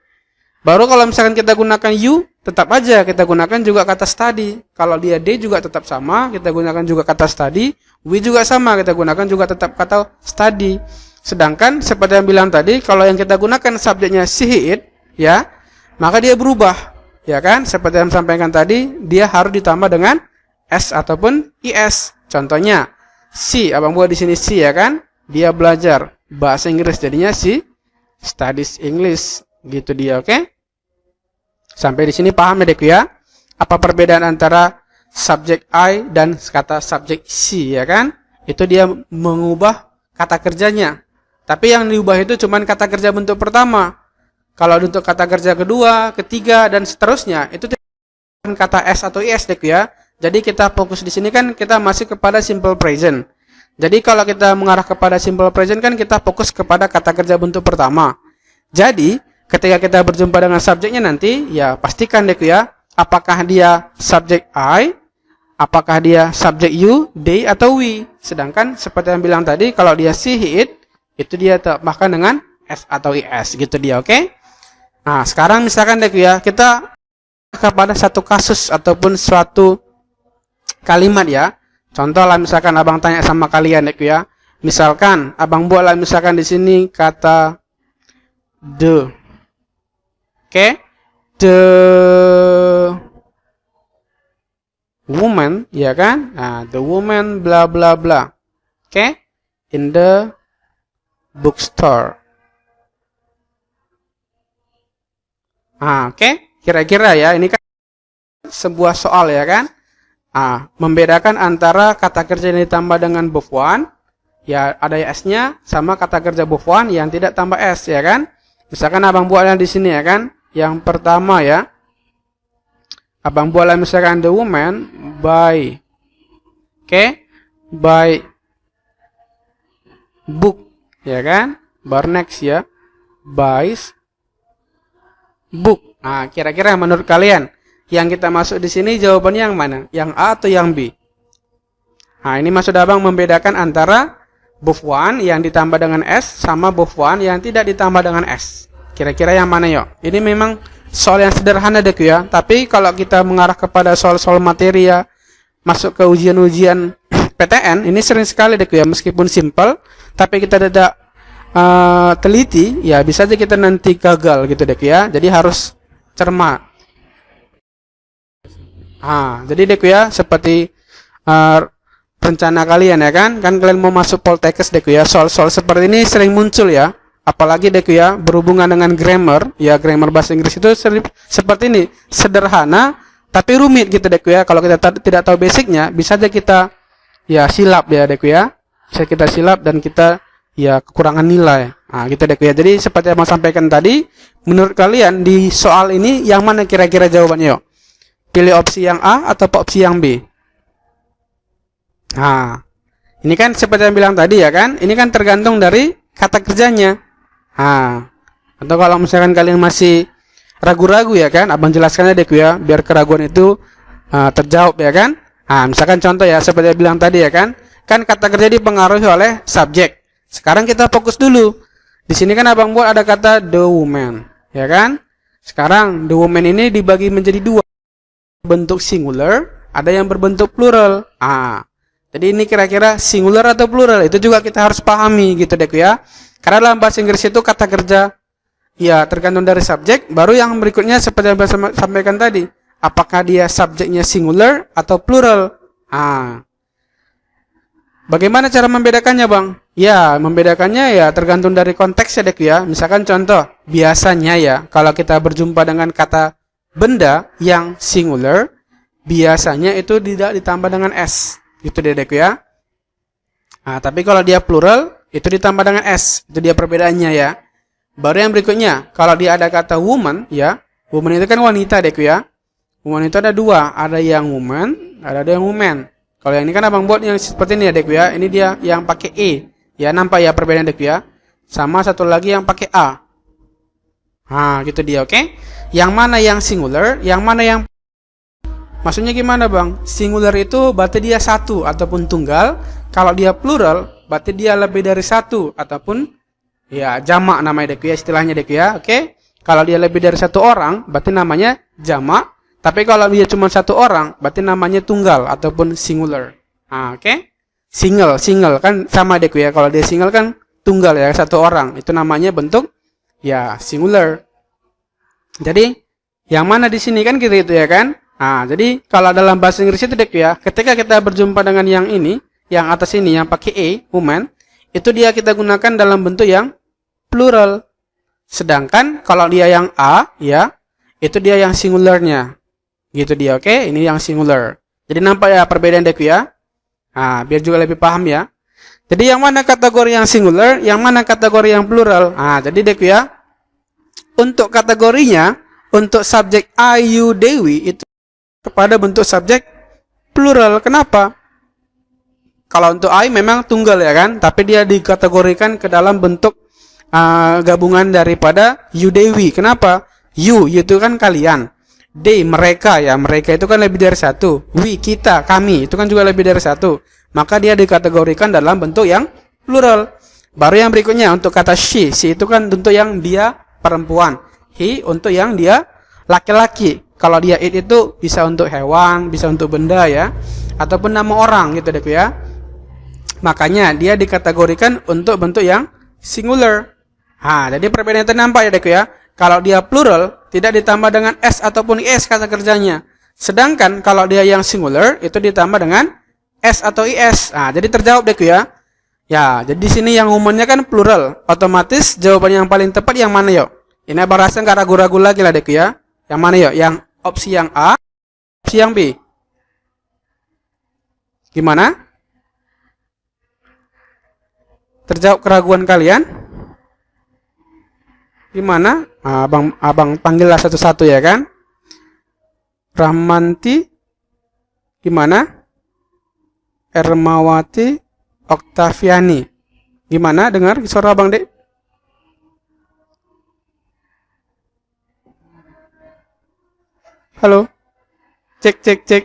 Baru kalau misalkan kita gunakan you, tetap aja kita gunakan juga kata study. Kalau dia they juga tetap sama, kita gunakan juga kata study. We juga sama, kita gunakan juga tetap kata study. Sedangkan seperti yang bilang tadi, kalau yang kita gunakan subjeknya she, it, ya, maka dia berubah, ya kan? Seperti yang sampaikan tadi, dia harus ditambah dengan s ataupun is. Contohnya, she, abang buat di sini she, ya kan? Dia belajar bahasa Inggris, jadinya she studies English, gitu dia, oke? Sampai di sini paham ya dekku ya? Apa perbedaan antara subjek I dan kata subjek she, ya kan? Itu dia mengubah kata kerjanya. Tapi yang diubah itu cuma kata kerja bentuk pertama. Kalau untuk kata kerja kedua, ketiga, dan seterusnya, itu kata s atau is dekku ya. Jadi kita fokus di sini kan kita masih kepada simple present. Jadi kalau kita mengarah kepada simple present kan kita fokus kepada kata kerja bentuk pertama. Jadi ketika kita berjumpa dengan subjeknya nanti, ya pastikan dekku ya, apakah dia subjek I, apakah dia subjek you, they, atau we. Sedangkan seperti yang bilang tadi, kalau dia she, it, itu dia tambahkan dengan s atau is, gitu dia, oke? Nah, sekarang misalkan dekku ya, kita kepada satu kasus ataupun suatu kalimat ya. Contoh lah misalkan abang tanya sama kalian dekku ya. Misalkan abang buatlah misalkan di sini kata the. Oke? The woman, ya kan? Nah, the woman bla bla bla. Oke? In the bookstore. Nah, oke? Kira-kira ya, ini kan sebuah soal ya kan. Membedakan antara kata kerja yang ditambah dengan verb one, ya ada s-nya, sama kata kerja verb one yang tidak tambah s ya kan. Misalkan abang buatnya di sini ya kan. Yang pertama ya, abang buatlah misalkan the woman buy, buy book ya kan. Bar next ya, buys book. Kira-kira menurut kalian yang kita masuk di sini jawabannya yang mana? Yang A atau yang B? Ini maksud abang membedakan antara verb one yang ditambah dengan s sama verb one yang tidak ditambah dengan s. Kira-kira yang mana yuk? Ini memang soal yang sederhana deh ya. Tapi kalau kita mengarah kepada soal-soal materi ya, masuk ke ujian-ujian PTN, ini sering sekali deh ya. Meskipun simple, tapi kita tidak teliti, ya bisa aja kita nanti gagal gitu deh ya. Jadi harus cermat. Jadi deh ya, seperti rencana kalian ya kan kalian mau masuk Poltekkes deh ya, soal-soal seperti ini sering muncul ya, apalagi deh ya berhubungan dengan grammar ya, grammar bahasa Inggris itu seperti ini, sederhana tapi rumit gitu deh ya. Kalau kita tidak tahu basicnya, bisa aja kita ya silap ya deh ya, bisa kita silap dan kita ya kekurangan nilai. Gitu deh ya. Jadi seperti yang mau sampaikan tadi, menurut kalian di soal ini yang mana kira-kira jawabannya yuk? Pilih opsi yang A atau opsi yang B? Ini kan seperti yang bilang tadi ya kan, ini kan tergantung dari kata kerjanya. Atau kalau misalkan kalian masih ragu-ragu ya kan, abang jelaskannya deh ya, biar keraguan itu terjawab ya kan. Misalkan contoh ya, seperti yang bilang tadi ya kan kata kerja dipengaruhi oleh subjek. Sekarang kita fokus dulu. Di sini kan abang buat ada kata the woman, ya kan. Sekarang the woman ini dibagi menjadi dua. Bentuk singular, ada yang berbentuk plural. Jadi ini kira-kira singular atau plural, itu juga kita harus pahami gitu deh ya. Karena dalam bahasa Inggris itu kata kerja ya tergantung dari subjek. Baru yang berikutnya seperti yang saya sampaikan tadi, apakah dia subjeknya singular atau plural. Bagaimana cara membedakannya bang? Ya membedakannya ya tergantung dari konteksnya deh ya. Misalkan contoh, biasanya ya kalau kita berjumpa dengan kata benda yang singular, biasanya itu tidak ditambah dengan s, gitu deh ya. Tapi kalau dia plural, itu ditambah dengan s, itu dia perbedaannya ya. Baru yang berikutnya, kalau dia ada kata woman, ya, woman itu kan wanita deh ya. Woman itu ada dua, ada yang woman, ada yang woman. Kalau yang ini kan abang buat yang seperti ini ya deh ya. Ini dia yang pakai e, ya nampak ya perbedaan deh ya. Sama satu lagi yang pakai a. Gitu dia, oke? Yang mana yang singular, yang mana yang... Maksudnya gimana bang? Singular itu berarti dia satu ataupun tunggal. Kalau dia plural, berarti dia lebih dari satu ataupun ya jamak namanya dek ya, istilahnya dek ya, oke? Kalau dia lebih dari satu orang, berarti namanya jamak. Tapi kalau dia cuma satu orang, berarti namanya tunggal ataupun singular. Oke? Single kan sama dek ya. Kalau dia single kan tunggal ya, satu orang. Itu namanya bentuk ya singular. Jadi yang mana di sini kan gitu ya kan? Jadi kalau dalam bahasa Inggris itu dek ya, ketika kita berjumpa dengan yang ini, yang atas ini yang pakai e, woman, itu dia kita gunakan dalam bentuk yang plural. Sedangkan kalau dia yang a, ya, itu dia yang singularnya. Gitu dia, oke? Ini yang singular. Jadi nampak ya perbedaan dek ya? Biar juga lebih paham ya. Jadi yang mana kategori yang singular, yang mana kategori yang plural? Jadi dek ya, untuk kategorinya, untuk subjek Ayu Dewi itu kepada bentuk subjek plural. Kenapa? Kalau untuk I memang tunggal ya kan, tapi dia dikategorikan ke dalam bentuk gabungan daripada you Dewi. Kenapa? You itu kan kalian, they mereka ya, mereka itu kan lebih dari satu, we kita, kami itu kan juga lebih dari satu. Maka dia dikategorikan dalam bentuk yang plural. Baru yang berikutnya untuk kata she itu kan bentuk yang dia perempuan, he untuk yang dia laki-laki. Kalau dia it itu bisa untuk hewan, bisa untuk benda ya, ataupun nama orang gitu deh ya. Makanya dia dikategorikan untuk bentuk yang singular. Jadi perbedaan itu nampak ya dek ya. Kalau dia plural tidak ditambah dengan s ataupun is kata kerjanya. Sedangkan kalau dia yang singular itu ditambah dengan s atau is. Jadi terjawab dek ya. Ya, jadi di sini yang umumnya kan plural. Otomatis jawaban yang paling tepat yang mana yuk? Ini abang rasa nggak ragu-ragu lagi lah dek ya. Yang mana yuk? Yang opsi yang A, opsi yang B. Gimana? Terjawab keraguan kalian? Gimana? Nah, abang panggillah satu-satu ya kan? Rahmanti, gimana? Ermawati, Oktaviani. Gimana? Dengar suara abang dek? Halo? Cek, cek, cek.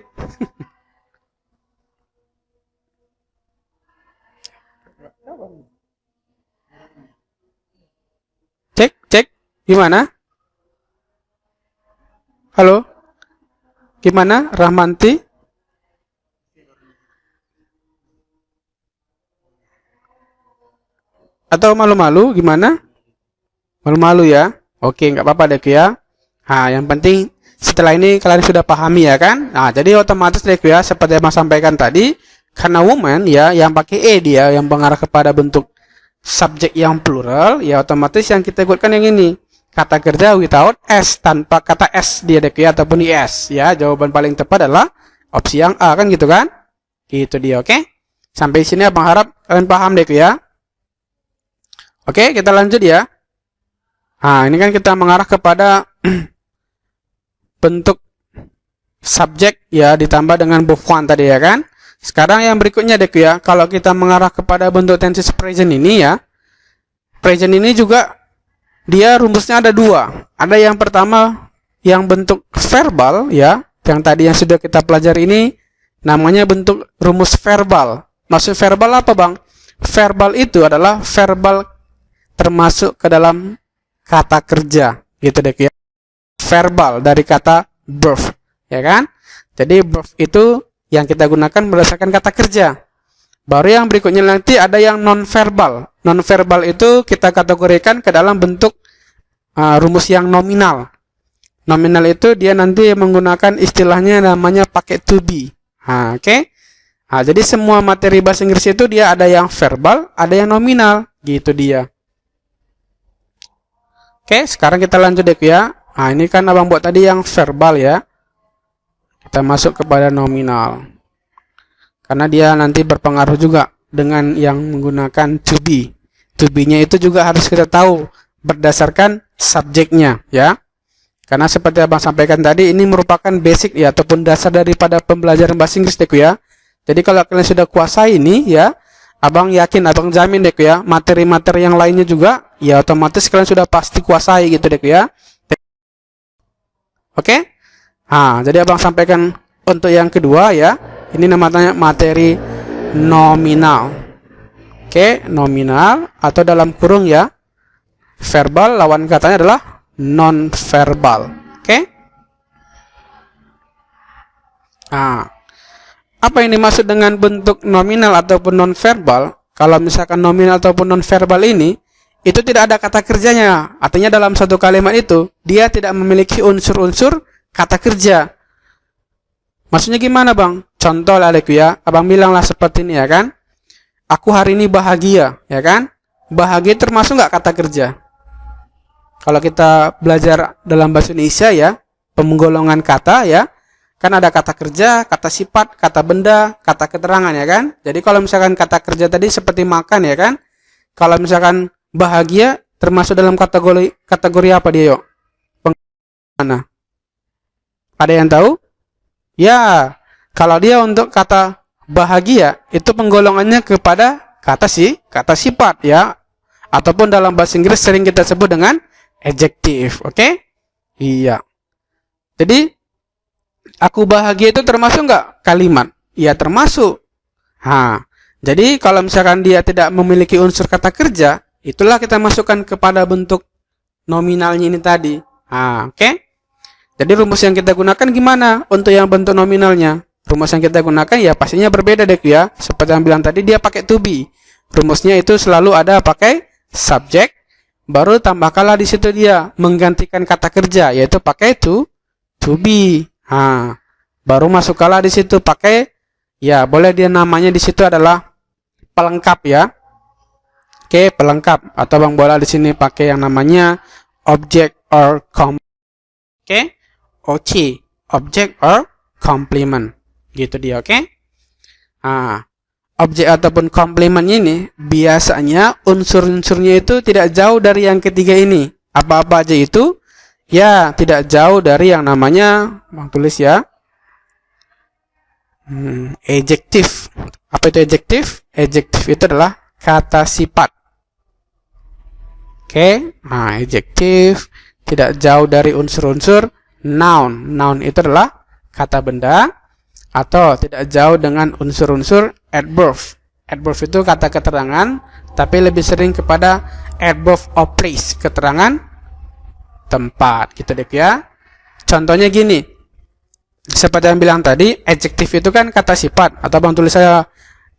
Cek, cek. Gimana? Halo? Gimana? Rahmanti? Atau malu-malu? Gimana? Malu-malu ya? Oke, nggak apa-apa deh ya. Nah, yang penting setelah ini kalian sudah pahami ya kan? Nah, jadi otomatis deh ya, seperti yang saya sampaikan tadi, karena woman ya, yang pakai E dia, yang mengarah kepada bentuk subjek yang plural, ya otomatis yang kita ikutkan yang ini. Kata kerja without S, tanpa kata S dia deh ya, ataupun IS ya. Jawaban paling tepat adalah opsi yang A kan gitu kan? Itu dia, oke? Sampai sini abang harap kalian paham deh ya. Oke, kita lanjut ya. Nah, ini kan kita mengarah kepada bentuk subjek ya ditambah dengan verb one tadi ya kan. Sekarang yang berikutnya deh ya, kalau kita mengarah kepada bentuk tenses present ini ya. Present ini juga dia rumusnya ada dua. Ada yang pertama yang bentuk verbal ya, yang tadi yang sudah kita pelajari ini namanya bentuk rumus verbal. Maksud verbal apa, Bang? Verbal itu adalah verbal termasuk ke dalam kata kerja gitu deh ya. Verbal dari kata verb ya kan. Jadi verb itu yang kita gunakan berdasarkan kata kerja. Baru yang berikutnya nanti ada yang non verbal. Non verbal itu kita kategorikan ke dalam bentuk rumus yang nominal. Nominal itu dia nanti menggunakan istilahnya namanya pakai to be. Oke. Nah, jadi semua materi bahasa Inggris itu dia ada yang verbal, ada yang nominal gitu dia. Oke, sekarang kita lanjut deh ya. Nah, ini kan abang buat tadi yang verbal ya. Kita masuk kepada nominal. Karena dia nanti berpengaruh juga dengan yang menggunakan to be. To be-nya itu juga harus kita tahu berdasarkan subjeknya ya. Karena seperti abang sampaikan tadi, ini merupakan basic ya, ataupun dasar daripada pembelajaran bahasa Inggris deh ya. Jadi kalau kalian sudah kuasai ini ya, abang yakin, abang jamin deh ya, materi-materi yang lainnya juga, ya otomatis kalian sudah pasti kuasai gitu deh ya. Oke? Nah, jadi abang sampaikan untuk yang kedua ya, ini namanya materi nominal. Oke, nominal atau dalam kurung ya, verbal lawan katanya adalah non-verbal. Oke? Nah, apa yang dimaksud dengan bentuk nominal ataupun non-verbal? Kalau misalkan nominal ataupun non-verbal ini, itu tidak ada kata kerjanya. Artinya dalam satu kalimat itu, dia tidak memiliki unsur-unsur kata kerja. Maksudnya gimana, Bang? Contoh lah ya, abang bilanglah seperti ini ya kan. Aku hari ini bahagia, ya kan? Bahagia termasuk nggak kata kerja? Kalau kita belajar dalam bahasa Indonesia ya, penggolongan kata ya, kan ada kata kerja, kata sifat, kata benda, kata keterangan ya kan. Jadi kalau misalkan kata kerja tadi seperti makan ya kan. Kalau misalkan bahagia termasuk dalam kategori apa dia yuk? Mana? Ada yang tahu? Ya, kalau dia untuk kata bahagia itu penggolongannya kepada kata sifat ya. Ataupun dalam bahasa Inggris sering kita sebut dengan adjektif, oke? Iya. Jadi aku bahagia itu termasuk nggak kalimat? Ya termasuk. Jadi kalau misalkan dia tidak memiliki unsur kata kerja, itulah kita masukkan kepada bentuk nominalnya ini tadi. Oke? Jadi rumus yang kita gunakan gimana untuk yang bentuk nominalnya? Rumus yang kita gunakan ya pastinya berbeda deh ya. Seperti yang bilang tadi dia pakai to be. Rumusnya itu selalu ada pakai subjek, baru tambahkanlah di situ dia menggantikan kata kerja yaitu pakai to be. Baru masukkanlah di situ pakai ya boleh dia namanya di situ adalah pelengkap ya. Oke, pelengkap atau Bang boleh di sini pakai yang namanya object or complement. Oke? OC, object or complement. Gitu dia, oke? Nah, objek ataupun komplement ini biasanya unsur-unsurnya itu tidak jauh dari yang ketiga ini. Apa-apa aja itu? Ya, tidak jauh dari yang namanya, Bang tulis ya, adjektif. Apa itu adjektif? Adjektif itu adalah kata sifat. Oke, nah adjektif tidak jauh dari unsur-unsur noun. Noun itu adalah kata benda, atau tidak jauh dengan unsur-unsur adverb. Adverb itu kata keterangan, tapi lebih sering kepada adverb of place, keterangan tempat, gitu deh ya. Contohnya gini, seperti yang bilang tadi, adjektif itu kan kata sifat, atau Bang tulis saya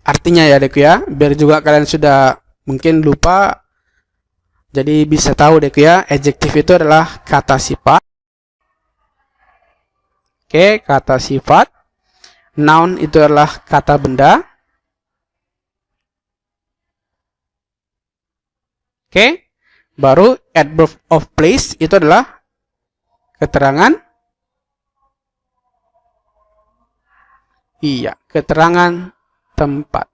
artinya ya dek ya, biar juga kalian sudah mungkin lupa, jadi bisa tahu dek ya, adjektif itu adalah kata sifat. Oke, kata sifat. Noun itu adalah kata benda. Oke, baru adverb of place itu adalah keterangan. Iya, keterangan tempat.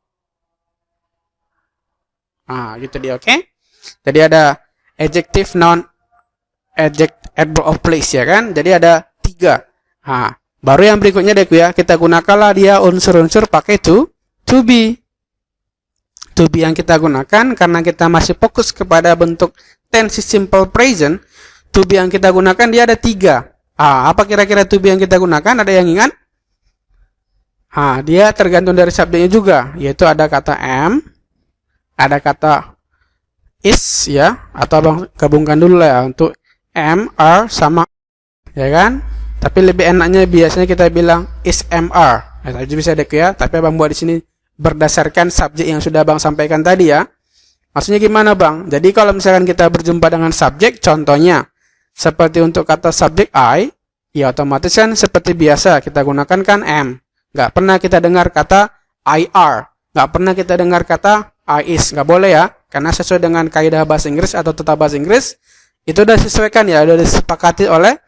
Nah, gitu dia, oke? Jadi ada adjective, noun, adverb of place ya kan? Jadi ada 3. Nah, baru yang berikutnya deh ya, kita gunakanlah dia unsur-unsur pakai to be. To be yang kita gunakan karena kita masih fokus kepada bentuk tense simple present. To be yang kita gunakan dia ada 3. Apa kira-kira to be yang kita gunakan? Ada yang ingat? Dia tergantung dari subjeknya juga, yaitu ada kata am, ada kata is ya, atau Bang gabungkan dulu lah ya, untuk am, are sama, ya kan? Tapi lebih enaknya biasanya kita bilang is, am, are. Nah, itu bisa dek ya, tapi Abang buat di sini berdasarkan subjek yang sudah Bang sampaikan tadi ya. Maksudnya gimana Bang? Jadi kalau misalkan kita berjumpa dengan subjek, contohnya seperti untuk kata subjek I, ya otomatis kan seperti biasa kita gunakan kan am. Nggak pernah kita dengar kata I are. Nggak pernah kita dengar kata I is. Nggak boleh ya. Karena sesuai dengan kaidah bahasa Inggris atau tata bahasa Inggris, itu udah disesuaikan ya, udah disepakati oleh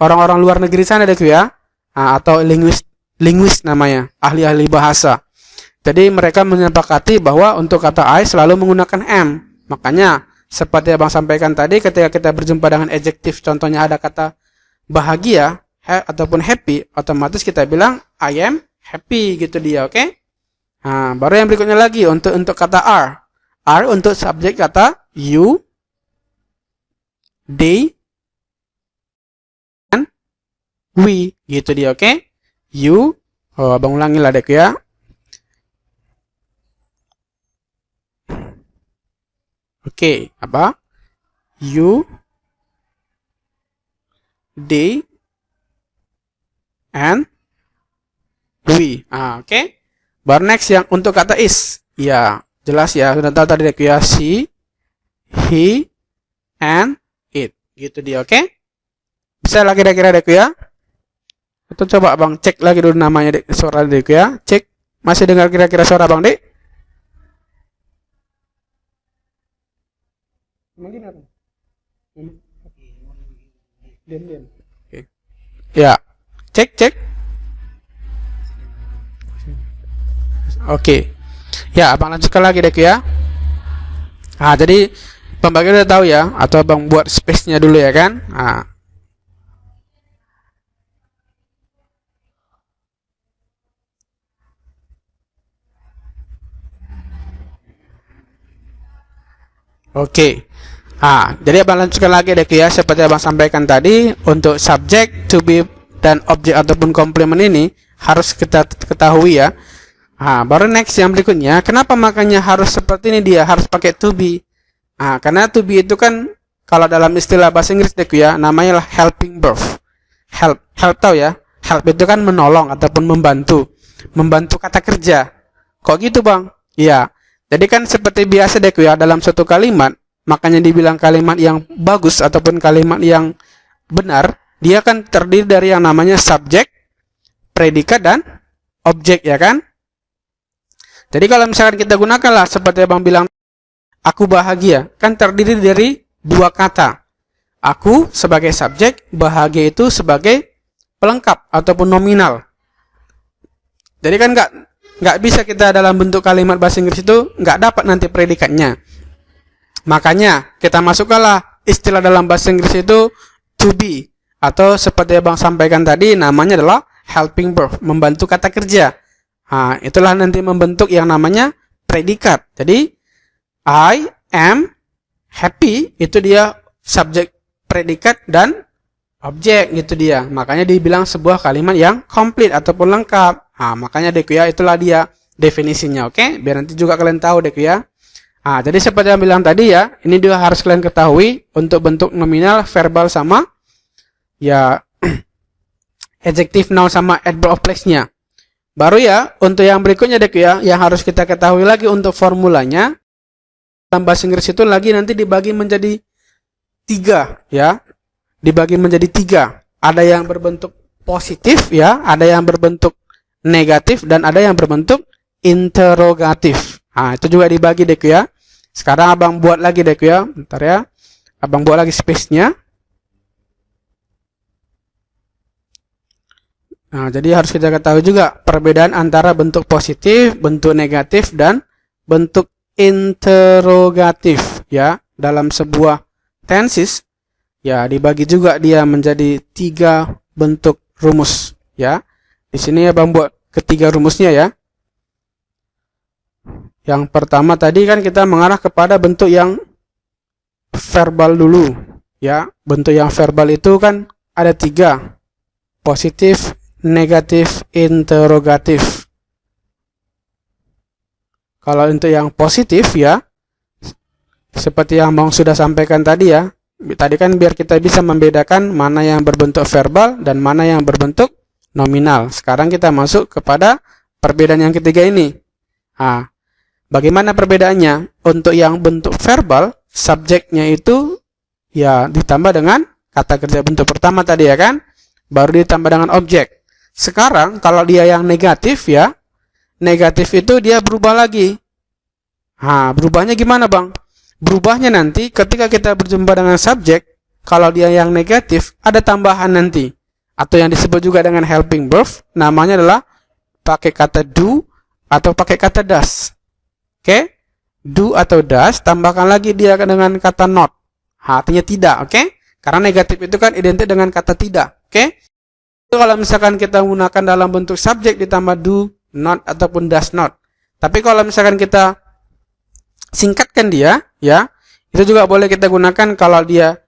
orang-orang luar negeri sana deh ya. Atau linguis namanya, ahli-ahli bahasa. Jadi mereka menyepakati bahwa untuk kata I selalu menggunakan am. Makanya seperti yang Bang sampaikan tadi, ketika kita berjumpa dengan adjektif, contohnya ada kata bahagia ataupun happy, otomatis kita bilang I am happy, gitu dia, oke? Nah, baru yang berikutnya lagi untuk kata are. Are untuk subjek kata you, they, and we, gitu dia, oke? You, Abang ulangi lah dek ya. Oke, apa? You, they, and we. Oke. Baru next yang untuk kata is. Ya, jelas ya. Sudah tahu tadi ya. She, he, and it. Gitu dia, oke? Bisa lah kira-kira dek ya. Atau coba Bang cek lagi dulu namanya dek, suara dek ya. Cek. Masih dengar kira-kira suara Bang dek? Mungkin apa? Diam. Oke. Ya. Cek. Oke. Ya, Abang lanjutkan lagi deh ya. Jadi pembagian udah tahu ya, atau Abang buat space-nya dulu ya kan? Oke. Jadi Abang lanjutkan lagi deh ya, seperti Abang sampaikan tadi, untuk subjek, to be, dan objek ataupun komplement ini harus kita ketahui ya. Baru next yang berikutnya, kenapa makanya harus seperti ini, dia harus pakai to be? Karena to be itu kan kalau dalam istilah bahasa Inggris deh ya, namanya lah helping verb. Help tahu ya? Help itu kan menolong ataupun membantu kata kerja. Kok gitu Bang? Iya. Jadi kan seperti biasa deh ya, dalam suatu kalimat, makanya dibilang kalimat yang bagus ataupun kalimat yang benar, dia kan terdiri dari yang namanya subjek, predikat, dan objek ya kan? Jadi kalau misalkan kita gunakanlah seperti Abang bilang, aku bahagia, kan terdiri dari 2 kata. Aku sebagai subjek, bahagia itu sebagai pelengkap ataupun nominal. Jadi kan nggak bisa kita dalam bentuk kalimat bahasa Inggris itu nggak dapat nanti predikatnya. Makanya kita masukkanlah istilah dalam bahasa Inggris itu to be, atau seperti yang Bang sampaikan tadi, namanya adalah helping verb, membantu kata kerja. Nah, itulah nanti membentuk yang namanya predikat. Jadi I am happy itu dia subjek, predikat, dan objek gitu dia. Makanya dibilang sebuah kalimat yang komplit ataupun lengkap. Nah, makanya Deku ya, itulah dia definisinya. Oke, biar nanti juga kalian tahu Deku ya. Nah, jadi seperti yang bilang tadi ya, ini juga harus kalian ketahui untuk bentuk nominal, verbal, sama ya adjective, noun, sama adverb of place-nya. Baru ya, untuk yang berikutnya Deku ya, yang harus kita ketahui lagi untuk formulanya. Dalam bahasa Inggris itu lagi nanti dibagi menjadi 3 ya. Dibagi menjadi 3. Ada yang berbentuk positif ya, ada yang berbentuk negatif, dan ada yang berbentuk interrogatif. Nah, itu juga dibagi Deku ya. Sekarang Abang buat lagi Deku ya. Bentar ya. Abang buat lagi space-nya. Nah, jadi harus kita ketahui juga perbedaan antara bentuk positif, bentuk negatif, dan bentuk interrogatif ya. Dalam sebuah tenses ya, dibagi juga dia menjadi 3 bentuk rumus ya. Di sini Abang buat ketiga rumusnya ya. Yang pertama tadi kan kita mengarah kepada bentuk yang verbal dulu ya. Bentuk yang verbal itu kan ada 3. Positif, negatif, interrogatif. Kalau untuk yang positif ya, seperti yang Bang sudah sampaikan tadi ya. Tadi kan biar kita bisa membedakan mana yang berbentuk verbal dan mana yang berbentuk nominal. Sekarang kita masuk kepada perbedaan yang ketiga ini. Nah, bagaimana perbedaannya? Untuk yang bentuk verbal, subjeknya itu ya ditambah dengan kata kerja bentuk pertama tadi ya kan, baru ditambah dengan objek. Sekarang kalau dia yang negatif ya, negatif itu dia berubah lagi. Nah, berubahnya gimana Bang? Berubahnya nanti ketika kita berjumpa dengan subjek, kalau dia yang negatif, ada tambahan nanti. Atau yang disebut juga dengan helping verb, namanya adalah pakai kata do atau pakai kata does. Oke? Do atau does, tambahkan lagi dia dengan kata not. Artinya tidak, oke? Karena negatif itu kan identik dengan kata tidak, oke? Kalau misalkan kita menggunakan dalam bentuk subjek ditambah do, not, ataupun does not. Tapi kalau misalkan kita singkatkan dia, ya, itu juga boleh kita gunakan. Kalau dia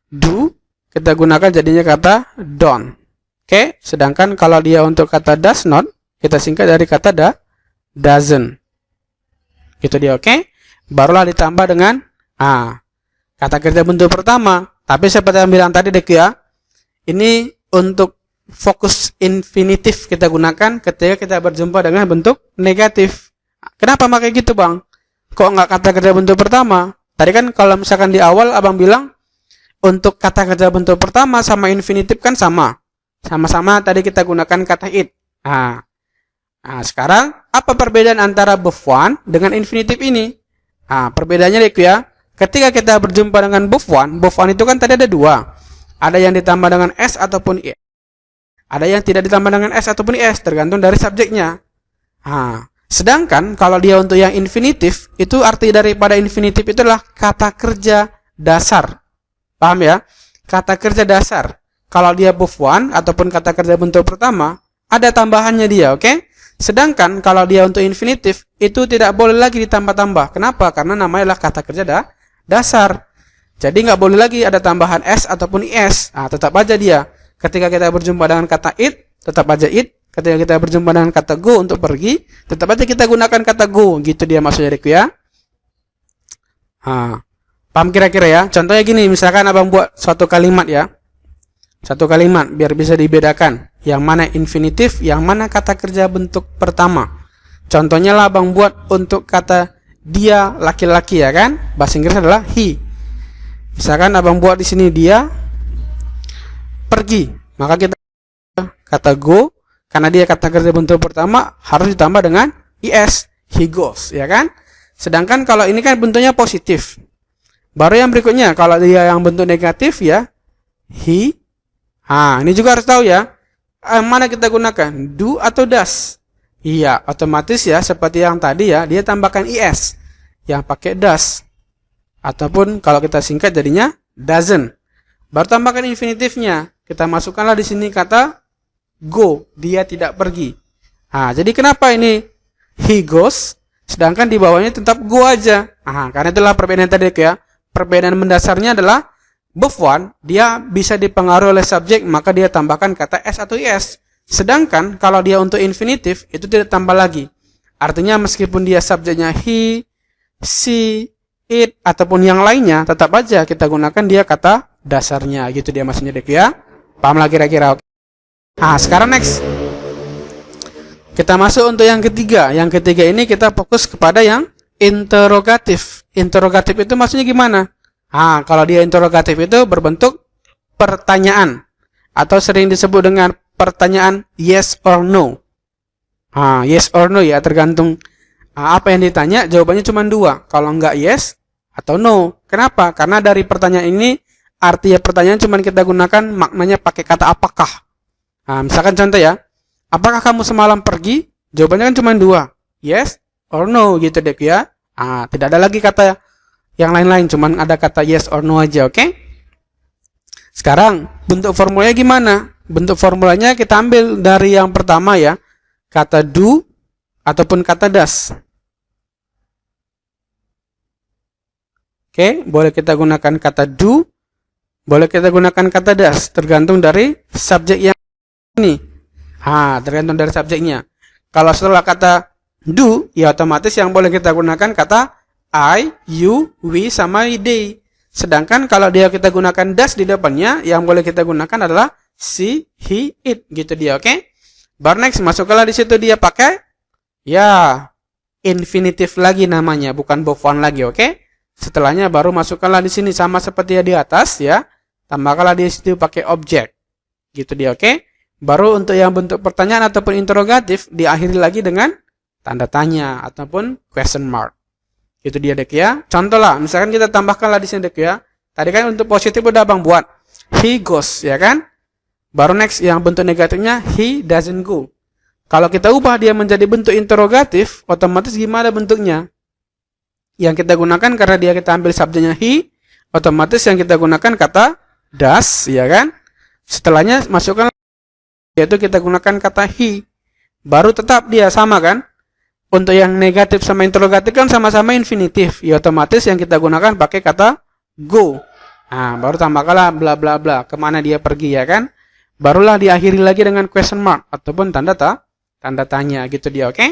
do, kita gunakan jadinya kata don't. Oke, sedangkan kalau dia untuk kata does not, kita singkat dari kata doesn't. Gitu dia, oke? Barulah ditambah dengan kata kerja bentuk pertama. Tapi seperti yang bilang tadi Deku ya, ini untuk fokus infinitif kita gunakan ketika kita berjumpa dengan bentuk negatif. Kenapa pakai gitu Bang? Kok nggak kata kerja bentuk pertama? Tadi kan kalau misalkan di awal Abang bilang untuk kata kerja bentuk pertama sama infinitif kan sama. Sama-sama tadi kita gunakan kata it. Nah, sekarang apa perbedaan antara verb one dengan infinitif ini? Perbedaannya Deku ya. Ketika kita berjumpa dengan verb one itu kan tadi ada 2. Ada yang ditambah dengan s ataupun is. Ada yang tidak ditambah dengan s ataupun is, tergantung dari subjeknya. Sedangkan kalau dia untuk yang infinitif, itu arti daripada infinitif itu adalah kata kerja dasar. Paham ya? Kata kerja dasar. Kalau dia verb one ataupun kata kerja bentuk pertama, ada tambahannya dia, oke? Sedangkan kalau dia untuk infinitif, itu tidak boleh lagi ditambah-tambah. Kenapa? Karena namanya adalah kata kerja dasar. Jadi nggak boleh lagi ada tambahan s ataupun is. Tetap aja dia. Ketika kita berjumpa dengan kata it, tetap aja it. Ketika kita berjumpa dengan kata go untuk pergi, tetap aja kita gunakan kata go. Gitu dia maksudnya Deku ya. Paham kira-kira ya? Contohnya gini, misalkan Abang buat suatu kalimat ya. Satu kalimat biar bisa dibedakan. Yang mana infinitif, yang mana kata kerja bentuk pertama. Contohnya lah Abang buat untuk kata dia laki-laki ya kan? Bahasa Inggris adalah he. Misalkan Abang buat di sini dia pergi. Maka kita kata go, karena dia kata kerja bentuk pertama harus ditambah dengan is, he goes, ya kan? Sedangkan kalau ini kan bentuknya positif. Baru yang berikutnya, kalau dia yang bentuk negatif ya, he. Ini juga harus tahu ya, mana kita gunakan, do atau does. Iya, otomatis ya seperti yang tadi ya, dia tambahkan is yang pakai does. Ataupun kalau kita singkat jadinya doesn't. Baru tambahkan infinitifnya. Kita masukkanlah di sini kata go, dia tidak pergi. Nah, jadi kenapa ini he goes, sedangkan di bawahnya tetap go aja. Nah, karena itulah perbedaan tadi ya. Perbedaan mendasarnya adalah verb one, dia bisa dipengaruhi oleh subjek, maka dia tambahkan kata s atau is. Sedangkan kalau dia untuk infinitif, itu tidak tambah lagi. Artinya meskipun dia subjeknya he, she, it, ataupun yang lainnya, tetap aja kita gunakan dia kata dasarnya. Gitu dia maksudnya dek ya. Paham lah kira-kira? Nah, sekarang next. Kita masuk untuk yang ketiga. Yang ketiga ini kita fokus kepada yang interrogatif. Interrogatif itu maksudnya gimana? Nah, kalau dia interrogatif itu berbentuk pertanyaan. Atau sering disebut dengan pertanyaan yes or no. Yes or no ya, tergantung apa yang ditanya, jawabannya cuma dua. Kalau enggak yes atau no. Kenapa? Karena dari pertanyaan ini, artinya pertanyaan cuma kita gunakan maknanya pakai kata apakah. Misalkan contoh ya, apakah kamu semalam pergi? Jawabannya kan cuma dua, yes or no gitu deh ya. Tidak ada lagi kata yang lain-lain, cuma ada kata yes or no aja, oke? Sekarang bentuk formulanya gimana? Bentuk formulanya kita ambil dari yang pertama ya, kata do ataupun kata does. Oke, boleh kita gunakan kata do, boleh kita gunakan kata does, tergantung dari subjek yang ini. Tergantung dari subjeknya. Kalau setelah kata do, ya otomatis yang boleh kita gunakan kata I, you, we, sama they. Sedangkan kalau dia kita gunakan does di depannya, yang boleh kita gunakan adalah she, he, it, gitu dia, oke? Baru next, masukkanlah di situ dia pakai ya infinitif lagi namanya, bukan verb one lagi, oke? Setelahnya baru masukkanlah di sini sama seperti yang di atas ya. Tambahkanlah di situ pakai objek. Gitu dia, oke? Baru untuk yang bentuk pertanyaan ataupun interrogatif diakhiri lagi dengan tanda tanya ataupun question mark. Gitu dia dek ya. Contoh lah, misalkan kita tambahkanlah di sini dek ya. Tadi kan untuk positif udah Abang buat. He goes, ya kan? Baru next yang bentuk negatifnya he doesn't go. Kalau kita ubah dia menjadi bentuk interrogatif, otomatis gimana bentuknya? Yang kita gunakan karena dia kita ambil subjeknya he, otomatis yang kita gunakan kata does, ya kan? Setelahnya masukkan yaitu kita gunakan kata he. Baru tetap dia sama kan? Untuk yang negatif sama interrogatif kan sama-sama infinitif. Ya otomatis yang kita gunakan pakai kata go. Baru tambahkanlah bla bla bla, kemana dia pergi ya kan? Barulah diakhiri lagi dengan question mark ataupun tanda tanya gitu dia, oke?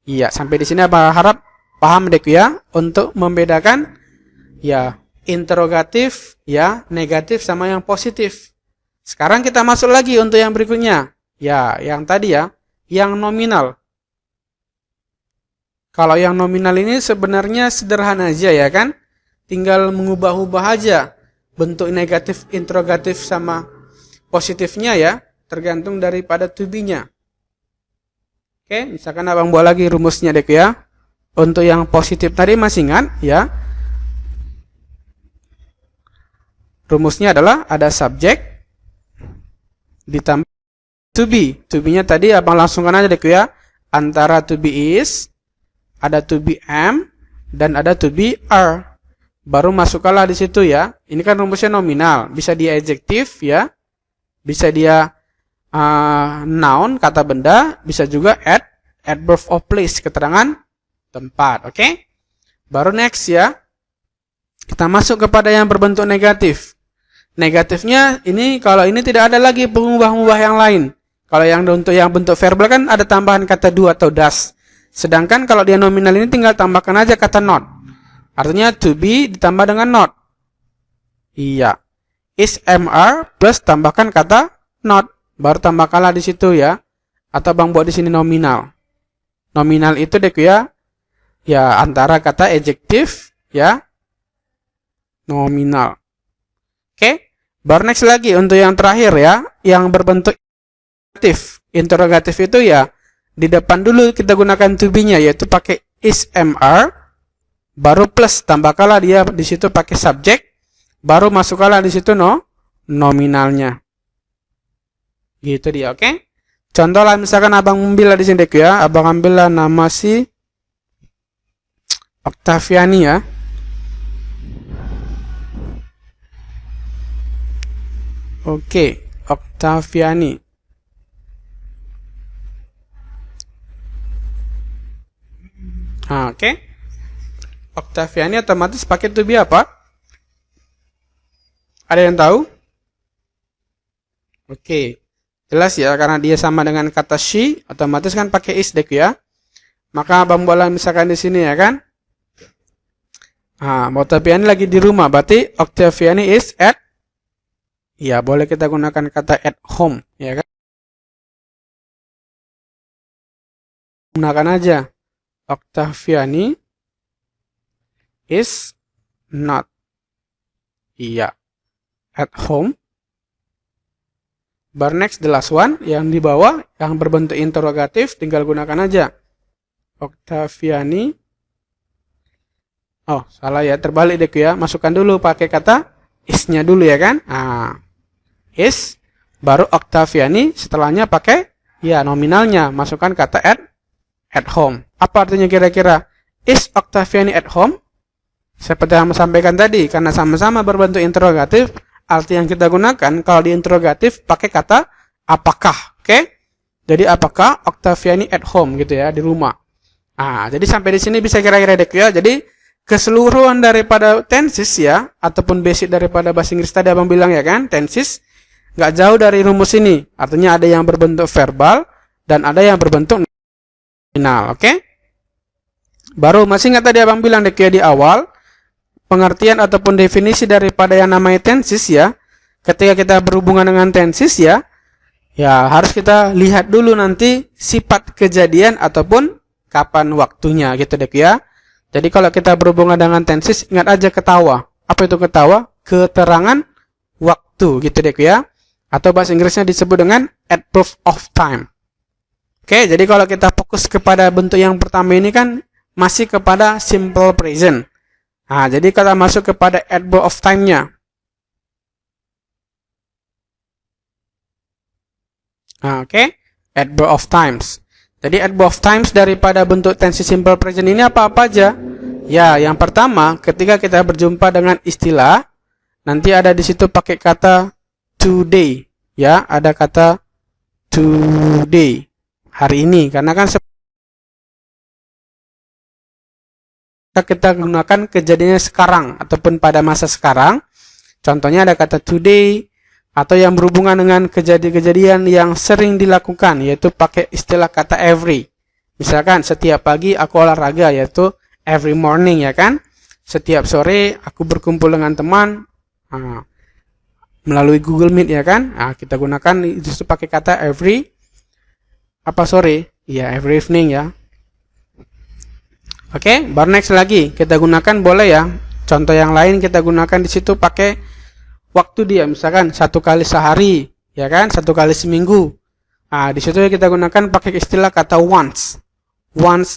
Iya, sampai di sini Abang harap paham dek ya untuk membedakan ya interrogatif ya negatif sama yang positif. Sekarang kita masuk lagi untuk yang berikutnya. Ya, yang tadi ya, yang nominal. Kalau yang nominal ini sebenarnya sederhana aja ya kan? Tinggal mengubah-ubah aja bentuk negatif, interrogatif sama positifnya ya, tergantung daripada to be-nya. Oke, misalkan Abang buat lagi rumusnya dek ya. Untuk yang positif tadi masih ingat ya. Rumusnya adalah ada subjek ditambah to be. To be-nya tadi Abang langsungkan aja dek ya. Antara to be is, ada to be am, dan ada to be are. Baru masukkanlah di situ ya. Ini kan rumusnya nominal, bisa dia adjektif ya. Bisa dia noun, kata benda, bisa juga adverb of place, keterangan tempat, oke? Baru next ya. Kita masuk kepada yang berbentuk negatif. Negatifnya ini kalau ini tidak ada lagi pengubah-ubah yang lain. Kalau yang untuk yang bentuk verbal kan ada tambahan kata do atau does. Sedangkan kalau dia nominal ini tinggal tambahkan aja kata not. Artinya to be ditambah dengan not. Iya. Is mr plus tambahkan kata not. Baru tambahkanlah di situ ya. Atau Bang buat di sini nominal. Nominal itu dek ya. Ya antara kata adjektif ya. Nominal. Oke. Baru next lagi untuk yang terakhir ya. Yang berbentuk interrogatif. Interrogatif itu ya. Di depan dulu kita gunakan to be-nya yaitu pakai is mr. Baru plus tambahkanlah dia di situ pakai subjek. Baru masukkanlah di situ nominalnya. Gitu dia, oke? Contoh lah misalkan abang ambil di sini ya, abang ambil nama si Octaviani ya. Oke, Octaviani. Oke. Octaviani otomatis pakai to be apa? Ada yang tahu? Oke. Jelas ya, karena dia sama dengan kata she, otomatis kan pakai is dek ya. Maka abang bola misalkan di sini ya kan? Octaviani lagi di rumah, berarti Octaviani is at. Ya, boleh kita gunakan kata at home, ya kan? Gunakan aja. Octaviani is not. Iya. At home. Bar next the last one yang di bawah yang berbentuk interrogatif tinggal gunakan aja. Octaviani. Oh, salah ya, terbalik deh ya. Masukkan dulu pakai kata is-nya dulu ya kan? Is baru Octaviani setelahnya pakai ya nominalnya, masukkan kata at home. Apa artinya kira-kira? Is Octaviani at home? Seperti yang saya sampaikan tadi, karena sama-sama berbentuk interrogatif, arti yang kita gunakan kalau di interrogatif pakai kata apakah, oke? Jadi apakah Octaviani at home gitu ya, di rumah. Jadi sampai di sini bisa kira-kira dek ya. Jadi keseluruhan daripada tenses ya, ataupun basic daripada bahasa Inggris tadi abang bilang ya kan, tenses nggak jauh dari rumus ini. Artinya ada yang berbentuk verbal dan ada yang berbentuk nominal, oke? Baru masih ingat tadi abang bilang dek ya di awal, pengertian ataupun definisi daripada yang namanya tenses ya. Ketika kita berhubungan dengan tenses ya harus kita lihat dulu nanti sifat kejadian ataupun kapan waktunya gitu dek ya. Jadi kalau kita berhubungan dengan tenses, ingat aja ketawa. Apa itu ketawa? Keterangan waktu gitu dek ya. Atau bahasa Inggrisnya disebut dengan adverb of time. Oke, jadi kalau kita fokus kepada bentuk yang pertama ini kan masih kepada simple present. Jadi kita masuk kepada adverb of time-nya. Oke, adverb of times. Jadi adverb of times daripada bentuk tense simple present ini apa-apa aja? Ya, yang pertama ketika kita berjumpa dengan istilah, nanti ada di situ pakai kata today. Ya, ada kata today. Hari ini, karena kan kita gunakan kejadiannya sekarang ataupun pada masa sekarang. Contohnya ada kata today atau yang berhubungan dengan kejadian-kejadian yang sering dilakukan, yaitu pakai istilah kata every. Misalkan setiap pagi aku olahraga, yaitu every morning ya kan. Setiap sore aku berkumpul dengan teman melalui Google Meet ya kan. Kita gunakan itu pakai kata every sore? Ya, every evening ya. Oke, baru next lagi kita gunakan boleh ya. Contoh yang lain kita gunakan di situ pakai waktu dia, misalkan 1 kali sehari, ya kan, 1 kali seminggu. Di situ kita gunakan pakai istilah kata once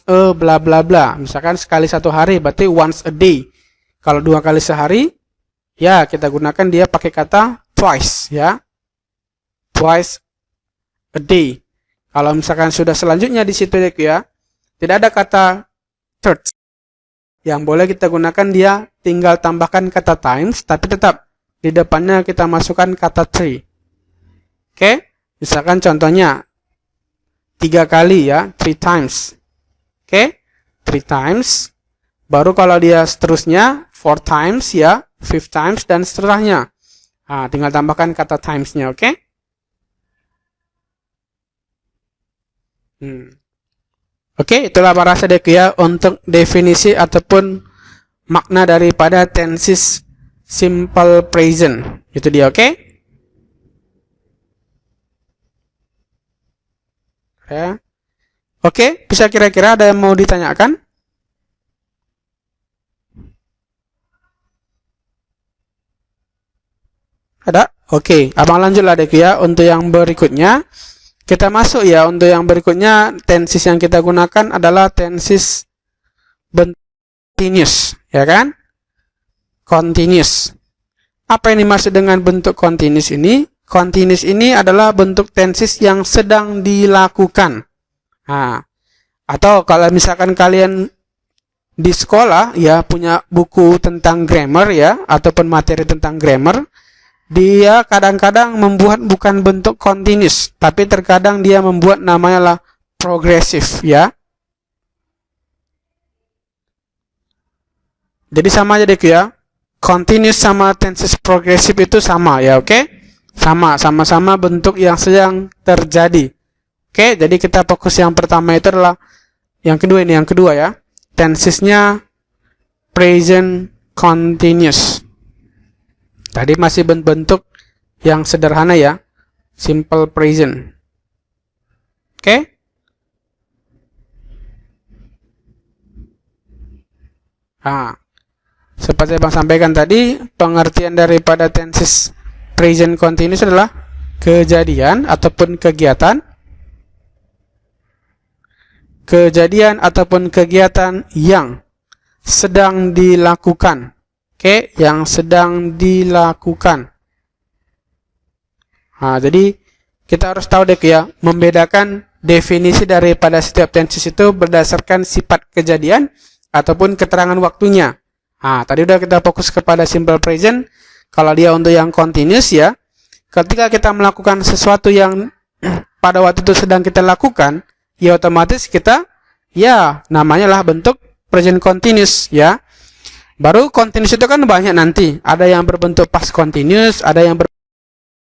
a bla bla bla. Misalkan sekali 1 hari, berarti once a day. Kalau 2 kali sehari, ya kita gunakan dia pakai kata twice, ya, twice a day. Kalau misalkan sudah selanjutnya di situ ya, tidak ada kata third. Yang boleh kita gunakan dia tinggal tambahkan kata times, tapi tetap di depannya kita masukkan kata three. Oke, misalkan contohnya 3 kali ya, 3 times. Oke, 3 times. Baru kalau dia seterusnya 4 times ya, 5 times dan seterusnya. Tinggal tambahkan kata times-nya, oke? Oke, itulah para sadek ya untuk definisi ataupun makna daripada tenses simple present. Itu dia, oke? Ya. Oke, bisa kira-kira ada yang mau ditanyakan? Ada? Oke, abang lanjutlah dek ya untuk yang berikutnya. Kita masuk ya untuk yang berikutnya. Tenses yang kita gunakan adalah tenses bentuk continuous, ya kan? Continuous. Apa yang dimaksud dengan bentuk continuous ini? continuous ini adalah bentuk tenses yang sedang dilakukan. Nah, atau kalau misalkan kalian di sekolah ya punya buku tentang grammar ya, ataupun materi tentang grammar, dia kadang-kadang membuat bukan bentuk continuous, tapi terkadang dia membuat namanya lah progressive ya. Jadi sama aja deh ya. Continuous sama tenses progressive itu sama ya, oke? Sama-sama bentuk yang sedang terjadi. Oke, jadi kita fokus yang pertama itu adalah yang kedua ya. Tensesnya present continuous. Tadi masih bentuk yang sederhana ya. Simple present. Oke? Nah, seperti yang sampaikan tadi, pengertian daripada tenses present continuous adalah kejadian ataupun kegiatan yang sedang dilakukan. Oke, yang sedang dilakukan. Nah, jadi kita harus tahu deh ya, membedakan definisi daripada setiap tenses itu berdasarkan sifat kejadian ataupun keterangan waktunya. Nah, tadi udah kita fokus kepada simple present. Kalau dia untuk yang continuous ya, ketika kita melakukan sesuatu yang pada waktu itu sedang kita lakukan, ya otomatis kita ya namanya lah bentuk present continuous ya. Baru continuous itu kan banyak nanti. Ada yang berbentuk past continuous, ada yang berbentuk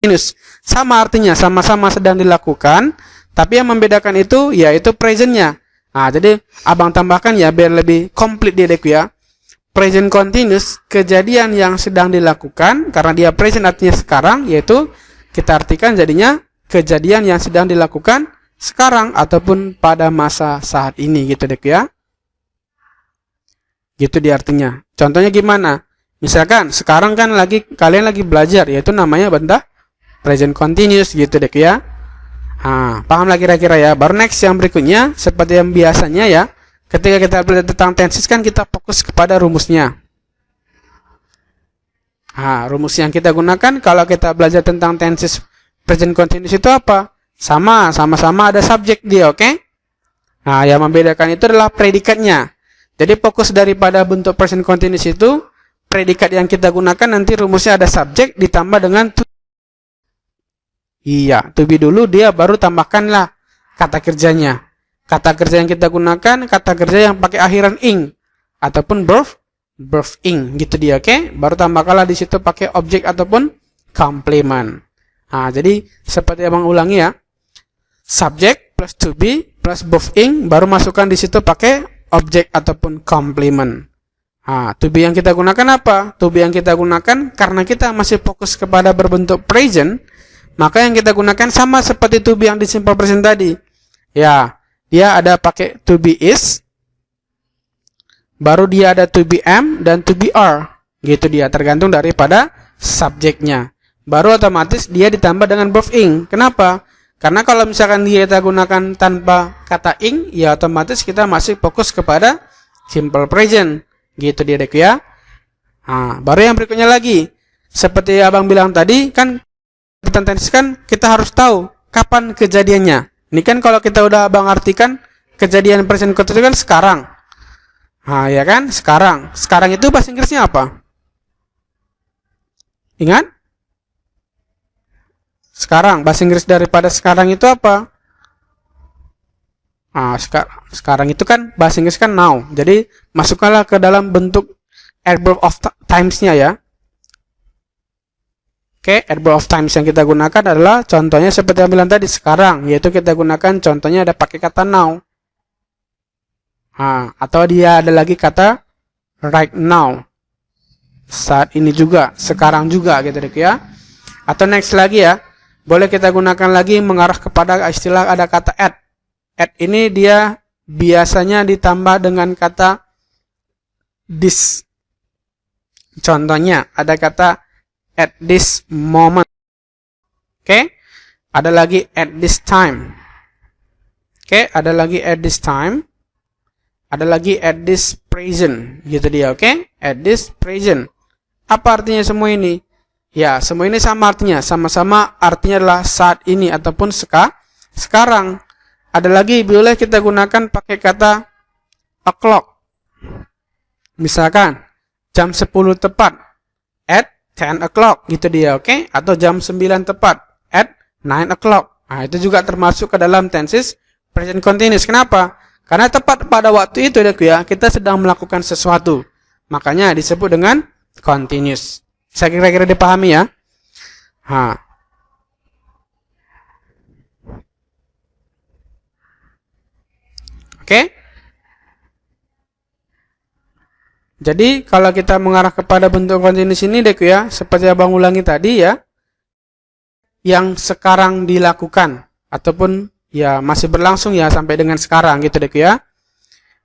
continuous. Sama artinya, sama-sama sedang dilakukan, tapi yang membedakan itu yaitu presentnya. Nah, jadi abang tambahkan ya biar lebih komplit dia deh ya. Present continuous, kejadian yang sedang dilakukan, karena dia present artinya sekarang, yaitu kita artikan jadinya kejadian yang sedang dilakukan sekarang ataupun pada masa saat ini gitu deh ya. Gitu dia artinya. Contohnya gimana? Misalkan sekarang kan kalian lagi belajar, yaitu namanya bentuk present continuous gitu deh ya. Nah, paham lagi kira-kira ya. Baru next yang berikutnya, seperti yang biasanya ya, ketika kita belajar tentang tenses kan kita fokus kepada rumusnya. Nah, rumus yang kita gunakan kalau kita belajar tentang tenses present continuous itu apa? Sama-sama ada subjek dia, oke? Nah, yang membedakan itu adalah predikatnya. Jadi fokus daripada bentuk present continuous itu, predikat yang kita gunakan nanti rumusnya ada subjek ditambah dengan to. Iya, to be dulu, dia baru tambahkanlah kata kerjanya. Kata kerja yang kita gunakan, kata kerja yang pakai akhiran ing ataupun verb ing gitu dia, oke? Baru tambahkanlah di situ pakai objek ataupun complement. Nah, jadi seperti abang ulangi ya. Subject plus to be plus verb ing, baru masukkan di situ pakai objek ataupun complement. Nah, to be yang kita gunakan apa? To be yang kita gunakan karena kita masih fokus kepada berbentuk present, maka yang kita gunakan sama seperti to be yang di simple present tadi. Ya, dia ada pakai to be is, baru dia ada to be am dan to be are. Gitu dia, tergantung daripada subjeknya. Baru otomatis dia ditambah dengan verb ing. Kenapa? Karena kalau misalkan dia kita gunakan tanpa kata ing, ya otomatis kita masih fokus kepada simple present. Gitu dia deh ya. Nah, baru yang berikutnya lagi. Seperti abang bilang tadi, kan tentang tenses kan kita harus tahu kapan kejadiannya. Ini kan kalau kita udah abang artikan kejadian present continuous kan sekarang. Nah, ya kan? Sekarang. Sekarang itu bahasa Inggrisnya apa? Ingat? Sekarang, bahasa Inggris daripada sekarang itu apa? Nah, sekarang itu kan bahasa Inggris kan now. Jadi masukkanlah ke dalam bentuk adverb of times-nya ya. Oke, adverb of times yang kita gunakan adalah contohnya seperti yang bilang tadi sekarang, yaitu kita gunakan contohnya ada pakai kata now. Nah, atau dia ada lagi kata right now. Saat ini juga, sekarang juga gitu deh ya. Atau next lagi ya. Boleh kita gunakan lagi mengarah kepada istilah ada kata at. At ini dia biasanya ditambah dengan kata this. Contohnya ada kata at this moment. Oke? Ada lagi at this time. Oke, ada lagi at this time. Ada lagi at this present. Gitu dia, oke? At this present. Apa artinya semua ini? Ya, semua ini sama artinya. Sama-sama artinya adalah saat ini ataupun sekarang. Ada lagi, boleh kita gunakan pakai kata o'clock. Misalkan, jam 10 tepat. At 10 o'clock. Gitu dia, oke? Atau jam 9 tepat. At 9 o'clock. Nah, itu juga termasuk ke dalam tenses present continuous. Kenapa? Karena tepat pada waktu itu ya, kita sedang melakukan sesuatu. Makanya disebut dengan continuous. Saya kira-kira dipahami ya. Oke? Jadi kalau kita mengarah kepada bentuk continuous ini ya, seperti abang ulangi tadi ya, yang sekarang dilakukan ataupun ya masih berlangsung ya sampai dengan sekarang gitu ya.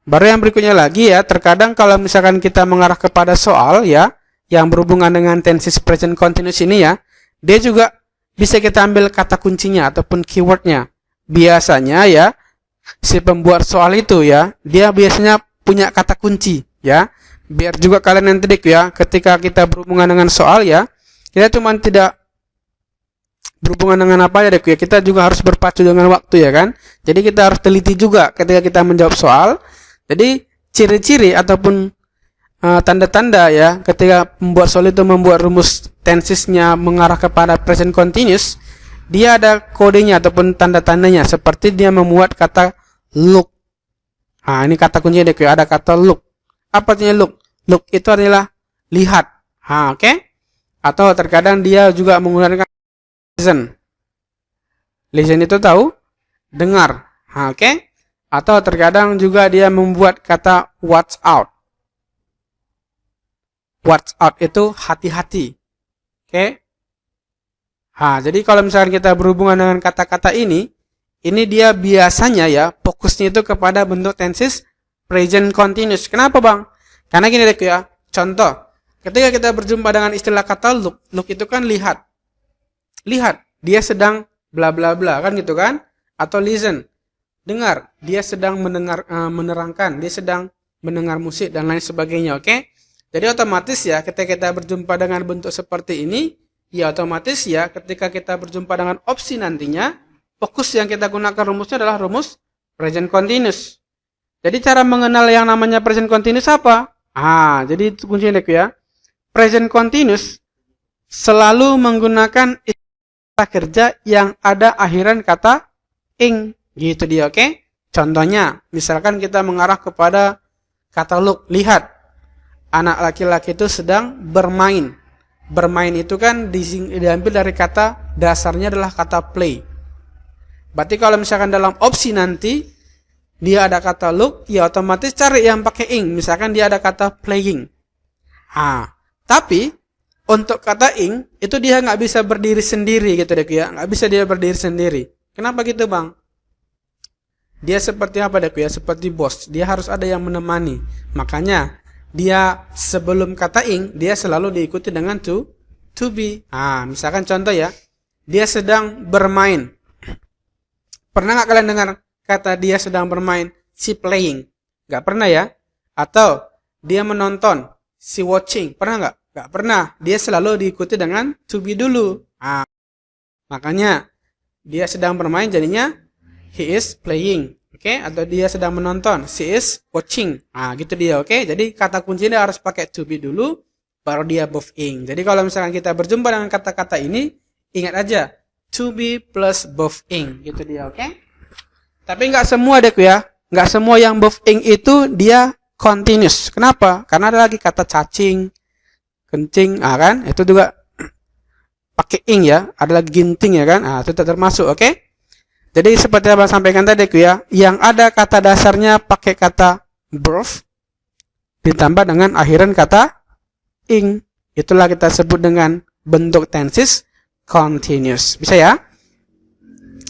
Baru yang berikutnya lagi ya, terkadang kalau misalkan kita mengarah kepada soal ya, yang berhubungan dengan tenses present continuous ini ya, dia juga bisa kita ambil kata kuncinya ataupun keywordnya. Biasanya ya, si pembuat soal itu ya, dia biasanya punya kata kunci ya. Biar juga kalian nanti ya, ketika kita berhubungan dengan soal ya, kita cuma tidak berhubungan dengan apa ya ya, kita juga harus berpacu dengan waktu ya kan. Jadi kita harus teliti juga ketika kita menjawab soal. Jadi ciri-ciri ataupun tanda-tanda ya ketika pembuat soal itu membuat rumus tensesnya mengarah kepada present continuous, dia ada kodenya ataupun tanda-tandanya seperti dia membuat kata look. Nah, ini kata kuncinya deh, ada kata look. Apa artinya look? Look itu adalah lihat. Oke? Atau terkadang dia juga menggunakan listen. Listen itu tahu? Dengar. Oke? Atau terkadang juga dia membuat kata watch out. Watch out itu hati-hati. Oke? Jadi kalau misalkan kita berhubungan dengan kata-kata ini dia biasanya ya fokusnya itu kepada bentuk tenses present continuous. Kenapa bang? Karena gini deh ya. Contoh, ketika kita berjumpa dengan istilah kata look, look itu kan lihat. Lihat, dia sedang bla bla bla kan gitu kan? Atau listen, dengar, dia sedang menerangkan, dia sedang mendengar musik dan lain sebagainya, oke? Jadi otomatis ya ketika kita berjumpa dengan bentuk seperti ini, ya otomatis ya ketika kita berjumpa dengan opsi nantinya, fokus yang kita gunakan rumusnya adalah rumus present continuous. Jadi cara mengenal yang namanya present continuous apa? Jadi itu kuncinya ya. Present continuous selalu menggunakan istilah kerja yang ada akhiran kata ing. Gitu dia, oke? Contohnya, misalkan kita mengarah kepada kata look, lihat. Anak laki-laki itu sedang bermain. Bermain itu kan diambil dari kata, dasarnya adalah kata play. Berarti kalau misalkan dalam opsi nanti, dia ada kata look, ya otomatis cari yang pakai ing. Misalkan dia ada kata playing. Tapi, untuk kata ing, itu dia nggak bisa berdiri sendiri gitu deh ya. Nggak bisa dia berdiri sendiri. Kenapa gitu bang? Dia seperti apa deh ya? Seperti bos. Dia harus ada yang menemani. Makanya dia sebelum kata ing, dia selalu diikuti dengan to be. Misalkan contoh ya, dia sedang bermain. Pernah nggak kalian dengar kata dia sedang bermain? Si playing. Nggak pernah ya? Atau dia menonton? Si watching. Pernah nggak? Nggak pernah. Dia selalu diikuti dengan to be dulu. Makanya dia sedang bermain jadinya he is playing, oke? Atau dia sedang menonton, she is watching. Gitu dia, oke? Jadi kata kuncinya harus pakai to be dulu, baru dia both ing. Jadi kalau misalkan kita berjumpa dengan kata-kata ini, ingat aja to be plus both ing, gitu dia, oke? Tapi nggak semua deh ya, nggak semua yang both ing itu dia continuous. Kenapa? Karena ada lagi kata cacing, kencing, kan? Itu juga pakai ing ya. Ada lagi ginting ya kan? Itu termasuk, oke? Jadi seperti yang saya sampaikan tadi ya, yang ada kata dasarnya pakai kata birth ditambah dengan akhiran kata ing. Itulah kita sebut dengan bentuk tenses continuous. Bisa ya?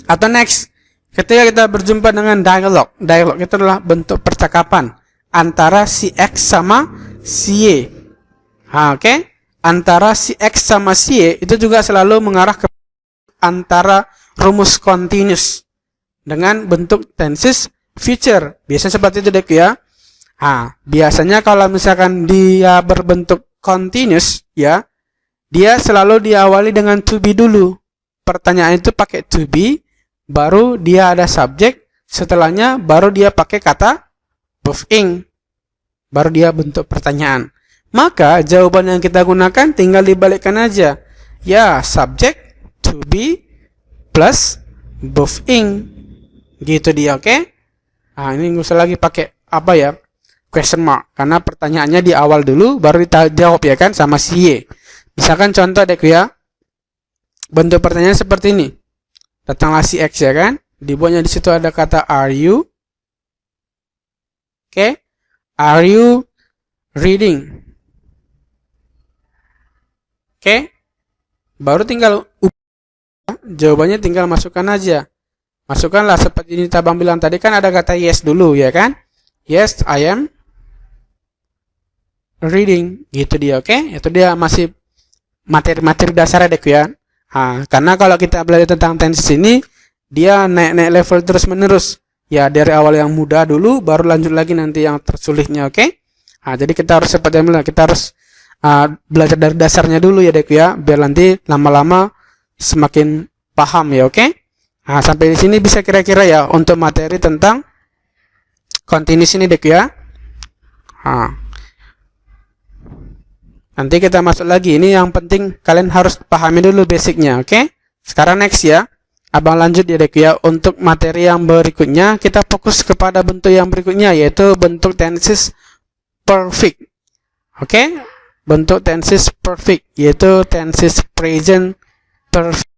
Atau next, ketika kita berjumpa dengan dialog. Dialog itu adalah bentuk percakapan antara si X sama si Y. Oke? Antara si X sama si Y itu juga selalu mengarah ke antara rumus continuous dengan bentuk tenses future. Biasanya seperti itu deh ya. Biasanya kalau misalkan dia berbentuk continuous ya, dia selalu diawali dengan to be dulu. Pertanyaan itu pakai to be, baru dia ada subjek, setelahnya baru dia pakai kata ing, baru dia bentuk pertanyaan. Maka jawaban yang kita gunakan tinggal dibalikkan aja. Ya, subjek to be plus ing. Gitu dia, oke? Nah, ini nggak usah lagi pakai apa ya? Question mark, karena pertanyaannya di awal dulu baru dijawab ya kan sama si Y. Misalkan contoh deh ya, bentuk pertanyaan seperti ini. Datanglah si X ya kan, dibuatnya di situ ada kata are you, oke? Are you reading? Oke? Baru tinggal jawabannya tinggal masukkan aja. Masukkanlah seperti ini Tabang bilang tadi kan ada kata yes dulu ya kan? Yes, I am reading, gitu dia, oke? Itu dia masih materi-materi dasarnya deh ya. Nah, karena kalau kita belajar tentang tenses ini, dia naik-naik level terus-menerus. Ya, dari awal yang mudah dulu, baru lanjut lagi nanti yang tersulitnya, oke? Nah, jadi kita harus seperti yang bilang, kita harus belajar dari dasarnya dulu ya dek ya, biar nanti lama-lama semakin paham ya, oke? Nah, sampai di sini bisa kira-kira ya untuk materi tentang continuous ini dek ya. Nah, nanti kita masuk lagi. Ini yang penting kalian harus pahami dulu basicnya, oke? Sekarang next ya. Abang lanjut ya dek ya. Untuk materi yang berikutnya, kita fokus kepada bentuk yang berikutnya, yaitu bentuk tenses perfect. Oke? Bentuk tenses perfect, yaitu tenses present perfect.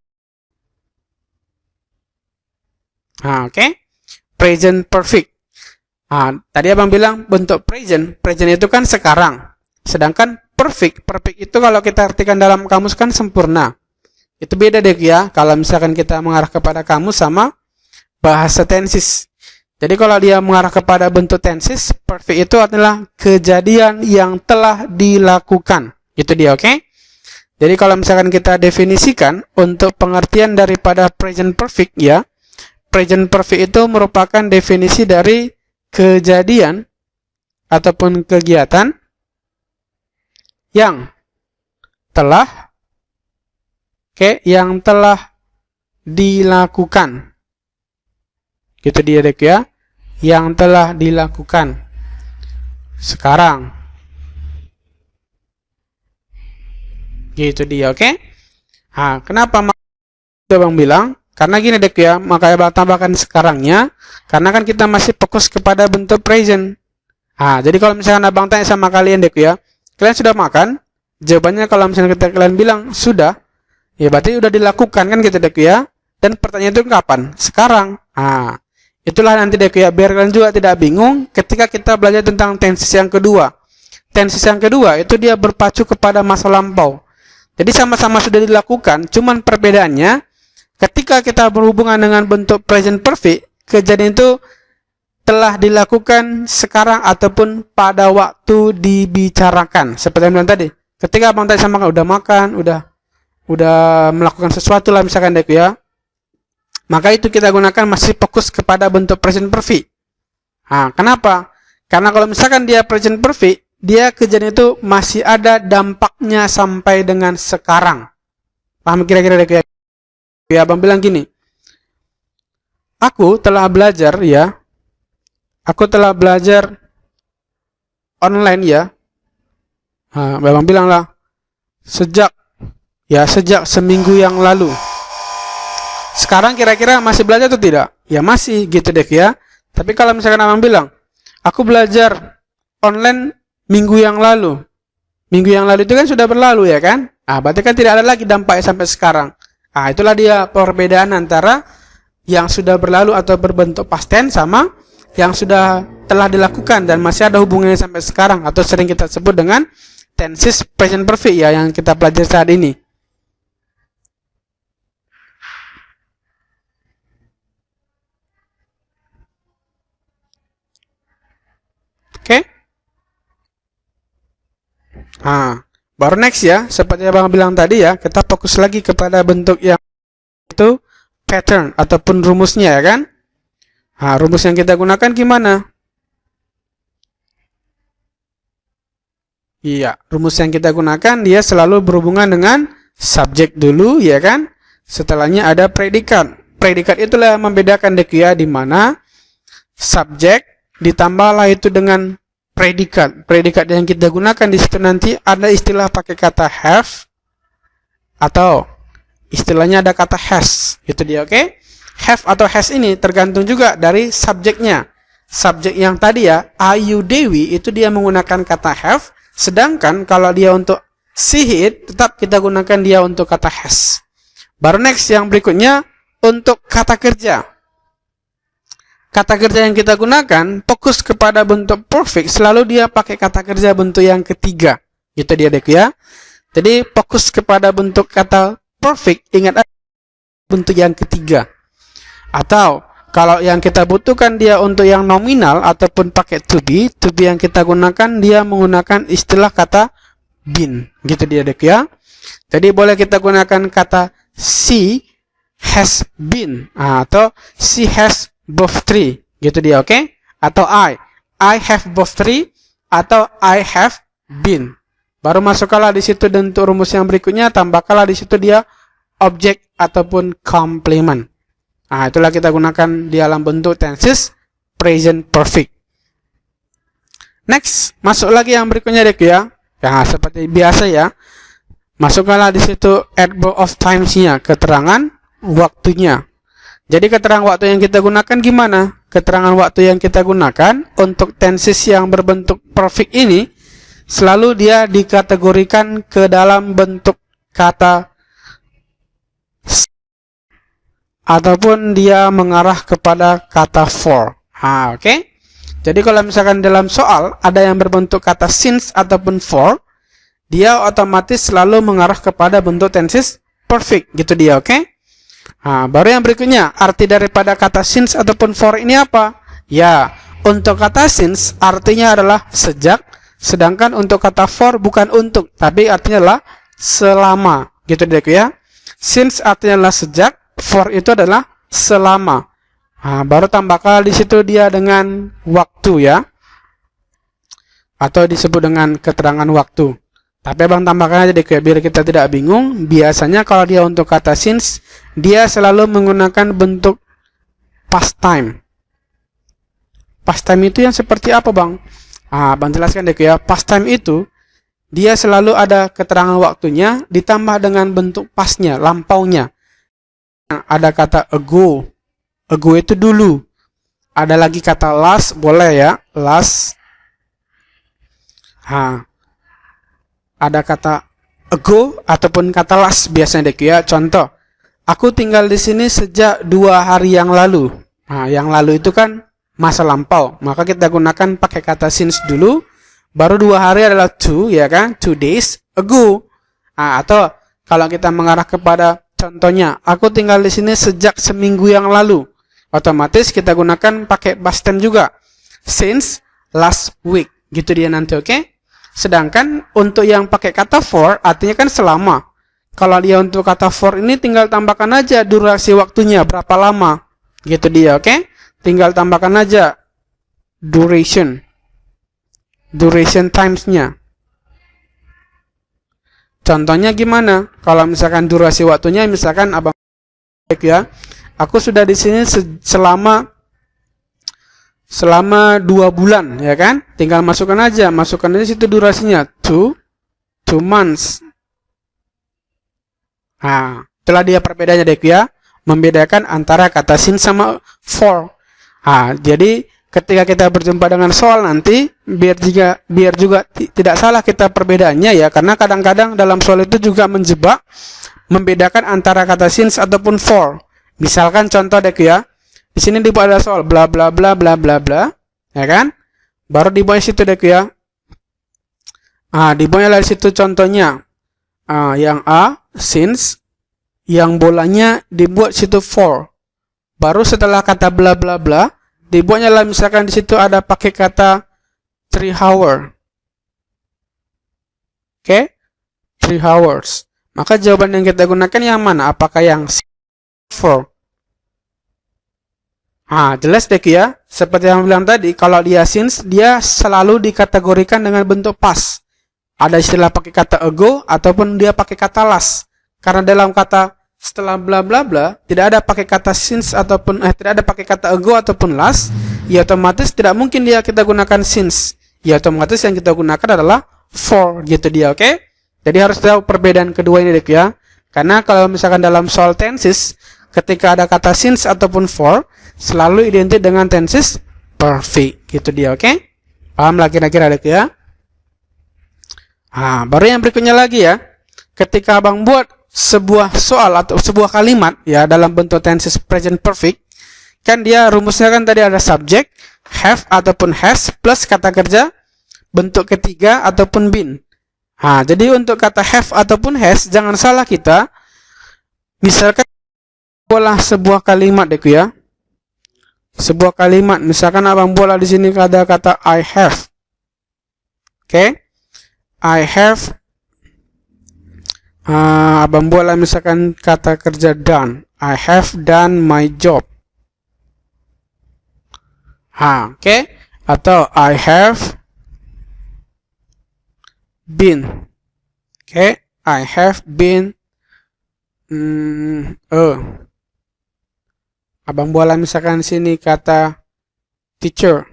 Nah, oke? Present perfect. Nah, tadi abang bilang bentuk present. Present itu kan sekarang. Sedangkan perfect itu kalau kita artikan dalam kamus kan sempurna. Itu beda deh ya, kalau misalkan kita mengarah kepada kamus sama bahasa tenses. Jadi kalau dia mengarah kepada bentuk tenses, perfect itu adalah kejadian yang telah dilakukan. Itu dia, oke? Jadi kalau misalkan kita definisikan untuk pengertian daripada present perfect ya, present perfect itu merupakan definisi dari kejadian ataupun kegiatan yang telah dilakukan. Gitu dia dek ya. Yang telah dilakukan sekarang. Gitu dia, oke? Nah, kenapa Bang bilang? Karena gini dek ya, makanya Bang tambahkan sekarangnya, karena kan kita masih fokus kepada bentuk present. Nah, jadi kalau misalkan Abang tanya sama kalian dek ya, kalian sudah makan? Jawabannya kalau misalnya kalian bilang sudah, ya berarti udah dilakukan kan gitu dek ya. Dan pertanyaan itu kapan? Sekarang. Nah, itulah nanti dek ya, biar kalian juga tidak bingung ketika kita belajar tentang tenses yang kedua. Tenses yang kedua itu dia berpacu kepada masa lampau. Jadi sama-sama sudah dilakukan, cuman perbedaannya ketika kita berhubungan dengan bentuk present perfect, kejadian itu telah dilakukan sekarang ataupun pada waktu dibicarakan. Seperti yang bilang tadi, ketika abang tadi sama udah makan, udah melakukan sesuatu lah misalkan dek ya, maka itu kita gunakan masih fokus kepada bentuk present perfect. Nah, kenapa? Karena kalau misalkan dia present perfect, dia kejadian itu masih ada dampaknya sampai dengan sekarang. Paham kira-kira dek ya? Ya, abang bilang gini, aku telah belajar ya, aku telah belajar online ya. Nah, abang bilang lah, sejak seminggu yang lalu. Sekarang kira-kira masih belajar atau tidak? Ya masih gitu deh ya. Tapi kalau misalkan abang bilang, aku belajar online minggu yang lalu. Minggu yang lalu itu kan sudah berlalu ya kan? Ah, berarti kan tidak ada lagi dampaknya sampai sekarang. Ah, itulah dia perbedaan antara yang sudah berlalu atau berbentuk past tense sama yang sudah telah dilakukan dan masih ada hubungannya sampai sekarang atau sering kita sebut dengan tenses present perfect ya yang kita pelajari saat ini. Oke? Nah, baru next ya, seperti yang abang bilang tadi ya, kita fokus lagi kepada bentuk yang itu pattern ataupun rumusnya ya kan? Nah, rumus yang kita gunakan gimana? Iya, rumus yang kita gunakan dia selalu berhubungan dengan subjek dulu, ya kan? Setelahnya ada predikat. Predikat itulah yang membedakan dek ya, di mana subjek ditambahlah itu dengan predikat. Predikat yang kita gunakan di situ nanti ada istilah pakai kata have atau istilahnya ada kata has. Itu dia, oke? Have atau has ini tergantung juga dari subjeknya. Subjek yang tadi ya, Ayu Dewi itu dia menggunakan kata have. Sedangkan kalau dia untuk see it, tetap kita gunakan dia untuk kata has. Baru next yang berikutnya, untuk kata kerja. Kata kerja yang kita gunakan, fokus kepada bentuk perfect, selalu dia pakai kata kerja bentuk yang ketiga. Gitu dia dek ya. Jadi fokus kepada bentuk kata perfect, ingat bentuk yang ketiga. Atau kalau yang kita butuhkan dia untuk yang nominal ataupun pakai to be yang kita gunakan dia menggunakan istilah kata been. Gitu dia dek ya. Jadi boleh kita gunakan kata she has been atau she has both three. Gitu dia, oke? Atau I have both three atau I have been. Baru masukkanlah di situ bentuk rumus yang berikutnya, tambahkanlah di situ dia objek ataupun complement. Nah, itulah kita gunakan di dalam bentuk tenses present perfect. Next, masuk lagi yang berikutnya dek ya. Ya, seperti biasa ya. Masukkanlah di situ adverb of times-nya, keterangan waktunya. Jadi keterangan waktu yang kita gunakan gimana? Keterangan waktu yang kita gunakan untuk tenses yang berbentuk perfect ini selalu dia dikategorikan ke dalam bentuk kata ataupun dia mengarah kepada kata for. Oke? Jadi kalau misalkan dalam soal ada yang berbentuk kata since ataupun for, dia otomatis selalu mengarah kepada bentuk tenses perfect. Gitu dia, oke? Baru yang berikutnya, arti daripada kata since ataupun for ini apa? Ya, untuk kata since artinya adalah sejak, sedangkan untuk kata for bukan untuk, tapi artinya adalah selama. Gitu dia ya. Since artinya adalah sejak, for itu adalah selama. Baru tambahkan di situ dia dengan waktu ya, atau disebut dengan keterangan waktu. Tapi abang tambahkan aja deh biar kita tidak bingung. Biasanya kalau dia untuk kata since, dia selalu menggunakan bentuk past time. Past time itu yang seperti apa bang? Abang jelaskan deh ya. Past time itu dia selalu ada keterangan waktunya ditambah dengan bentuk pastnya, lampaunya. Ada kata ago. Ago itu dulu. Ada lagi kata last, boleh ya. Last. Ada kata ago ataupun kata last biasanya dek ya. Contoh, aku tinggal di sini sejak 2 hari yang lalu. Yang lalu itu kan masa lampau. Maka kita gunakan pakai kata since dulu. Baru 2 hari adalah 2 ya kan. 2 days ago. Atau kalau kita mengarah kepada contohnya, aku tinggal di sini sejak seminggu yang lalu. Otomatis kita gunakan pakai past tense juga. Since last week. Gitu dia nanti, oke? Sedangkan untuk yang pakai kata for, artinya kan selama. Kalau dia untuk kata for ini tinggal tambahkan aja durasi waktunya, berapa lama. Gitu dia, oke? Tinggal tambahkan aja duration. Duration times-nya. Contohnya gimana? Kalau misalkan durasi waktunya, misalkan abang ya, aku sudah di sini selama 2 bulan, ya kan? Tinggal masukkan aja situ durasinya 2 months. Itulah dia perbedaannya dek ya, membedakan antara kata since sama for. Jadi ketika kita berjumpa dengan soal nanti, biar juga tidak salah kita perbedaannya ya, karena kadang-kadang dalam soal itu juga menjebak, membedakan antara kata since ataupun for. Misalkan contoh dek ya, di sini dibuat ada soal bla bla bla bla bla bla, ya kan? Baru dibuat situ dek ya. Dibuatnya dari situ contohnya, yang A since, yang bolanya dibuat situ for. Baru setelah kata bla bla bla, dibuatnya lah misalkan di situ ada pakai kata 3 hour. Oke? 3 hours. Maka jawaban yang kita gunakan yang mana? Apakah yang for? Jelas deh ya. Seperti yang bilang tadi, kalau dia since, dia selalu dikategorikan dengan bentuk past. ada istilah pakai kata ago ataupun dia pakai kata last. Karena dalam kata setelah bla bla bla tidak ada pakai kata since ataupun tidak ada pakai kata ago ataupun last, ya otomatis tidak mungkin dia kita gunakan since. Ya otomatis yang kita gunakan adalah for gitu dia, oke? Jadi harus tahu perbedaan kedua ini dek ya. Karena kalau misalkan dalam soal tenses ketika ada kata since ataupun for selalu identik dengan tenses perfect gitu dia, oke? Paham lah kira-kira dek ya? Baru yang berikutnya lagi ya. Ketika abang buat sebuah soal atau sebuah kalimat ya dalam bentuk tenses present perfect, kan dia rumusnya kan tadi ada subject, have ataupun has plus kata kerja bentuk ketiga ataupun been. Jadi untuk kata have ataupun has jangan salah kita. Misalkan bola sebuah kalimat deh ya. Sebuah kalimat misalkan abang bola di sini ada kata I have. Oke? I have abang bola misalkan kata kerja done. I have done my job. Oke? Atau I have been. Oke? I have been abang bola misalkan sini kata teacher.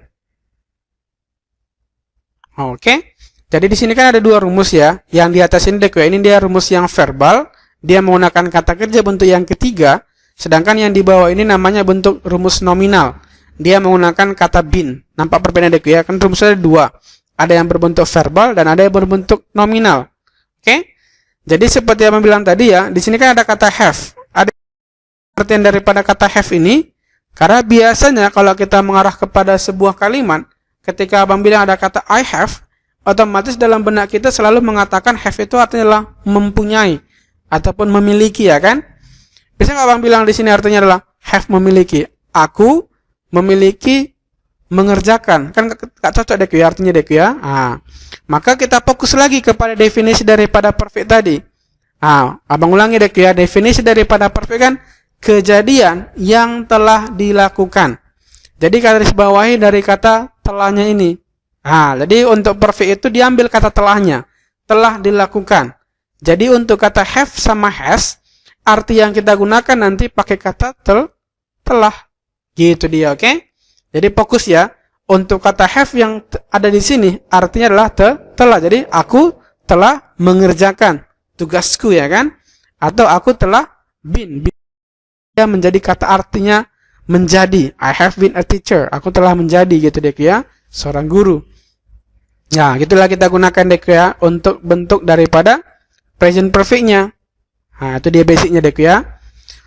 Oke? Jadi di sini kan ada dua rumus ya. Yang di atas ini dek ya, ini dia rumus yang verbal, dia menggunakan kata kerja bentuk yang ketiga, sedangkan yang di bawah ini namanya bentuk rumus nominal. Dia menggunakan kata been. Nampak perbedaan dek ya? Kan rumusnya ada dua. Ada yang berbentuk verbal dan ada yang berbentuk nominal. Oke? Jadi seperti yang bilang tadi ya, di sini kan ada kata have. Ada artian daripada kata have ini karena biasanya kalau kita mengarah kepada sebuah kalimat, ketika abang bilang ada kata I have, otomatis dalam benak kita selalu mengatakan have itu artinya adalah mempunyai ataupun memiliki ya kan? Biasanya abang bilang di sini artinya adalah have memiliki. Aku memiliki mengerjakan. Kan gak cocok dek ya artinya dek ya. Maka kita fokus lagi kepada definisi daripada perfect tadi. Abang ulangi dek ya, definisi daripada perfect kan kejadian yang telah dilakukan. Jadi garis bawahi dari kata telahnya ini. Jadi untuk perfect itu diambil kata telahnya, telah dilakukan. Jadi untuk kata have sama has, arti yang kita gunakan nanti pakai kata telah. Gitu dia, oke? Jadi fokus ya. Untuk kata have yang ada di sini artinya adalah telah. Jadi aku telah mengerjakan tugasku ya kan? Atau aku telah been. Dia menjadi kata artinya menjadi. I have been a teacher. Aku telah menjadi gitu dek ya, seorang guru. Ya, gitulah kita gunakan dek ya untuk bentuk daripada present perfect-nya. Itu dia basicnya dek ya.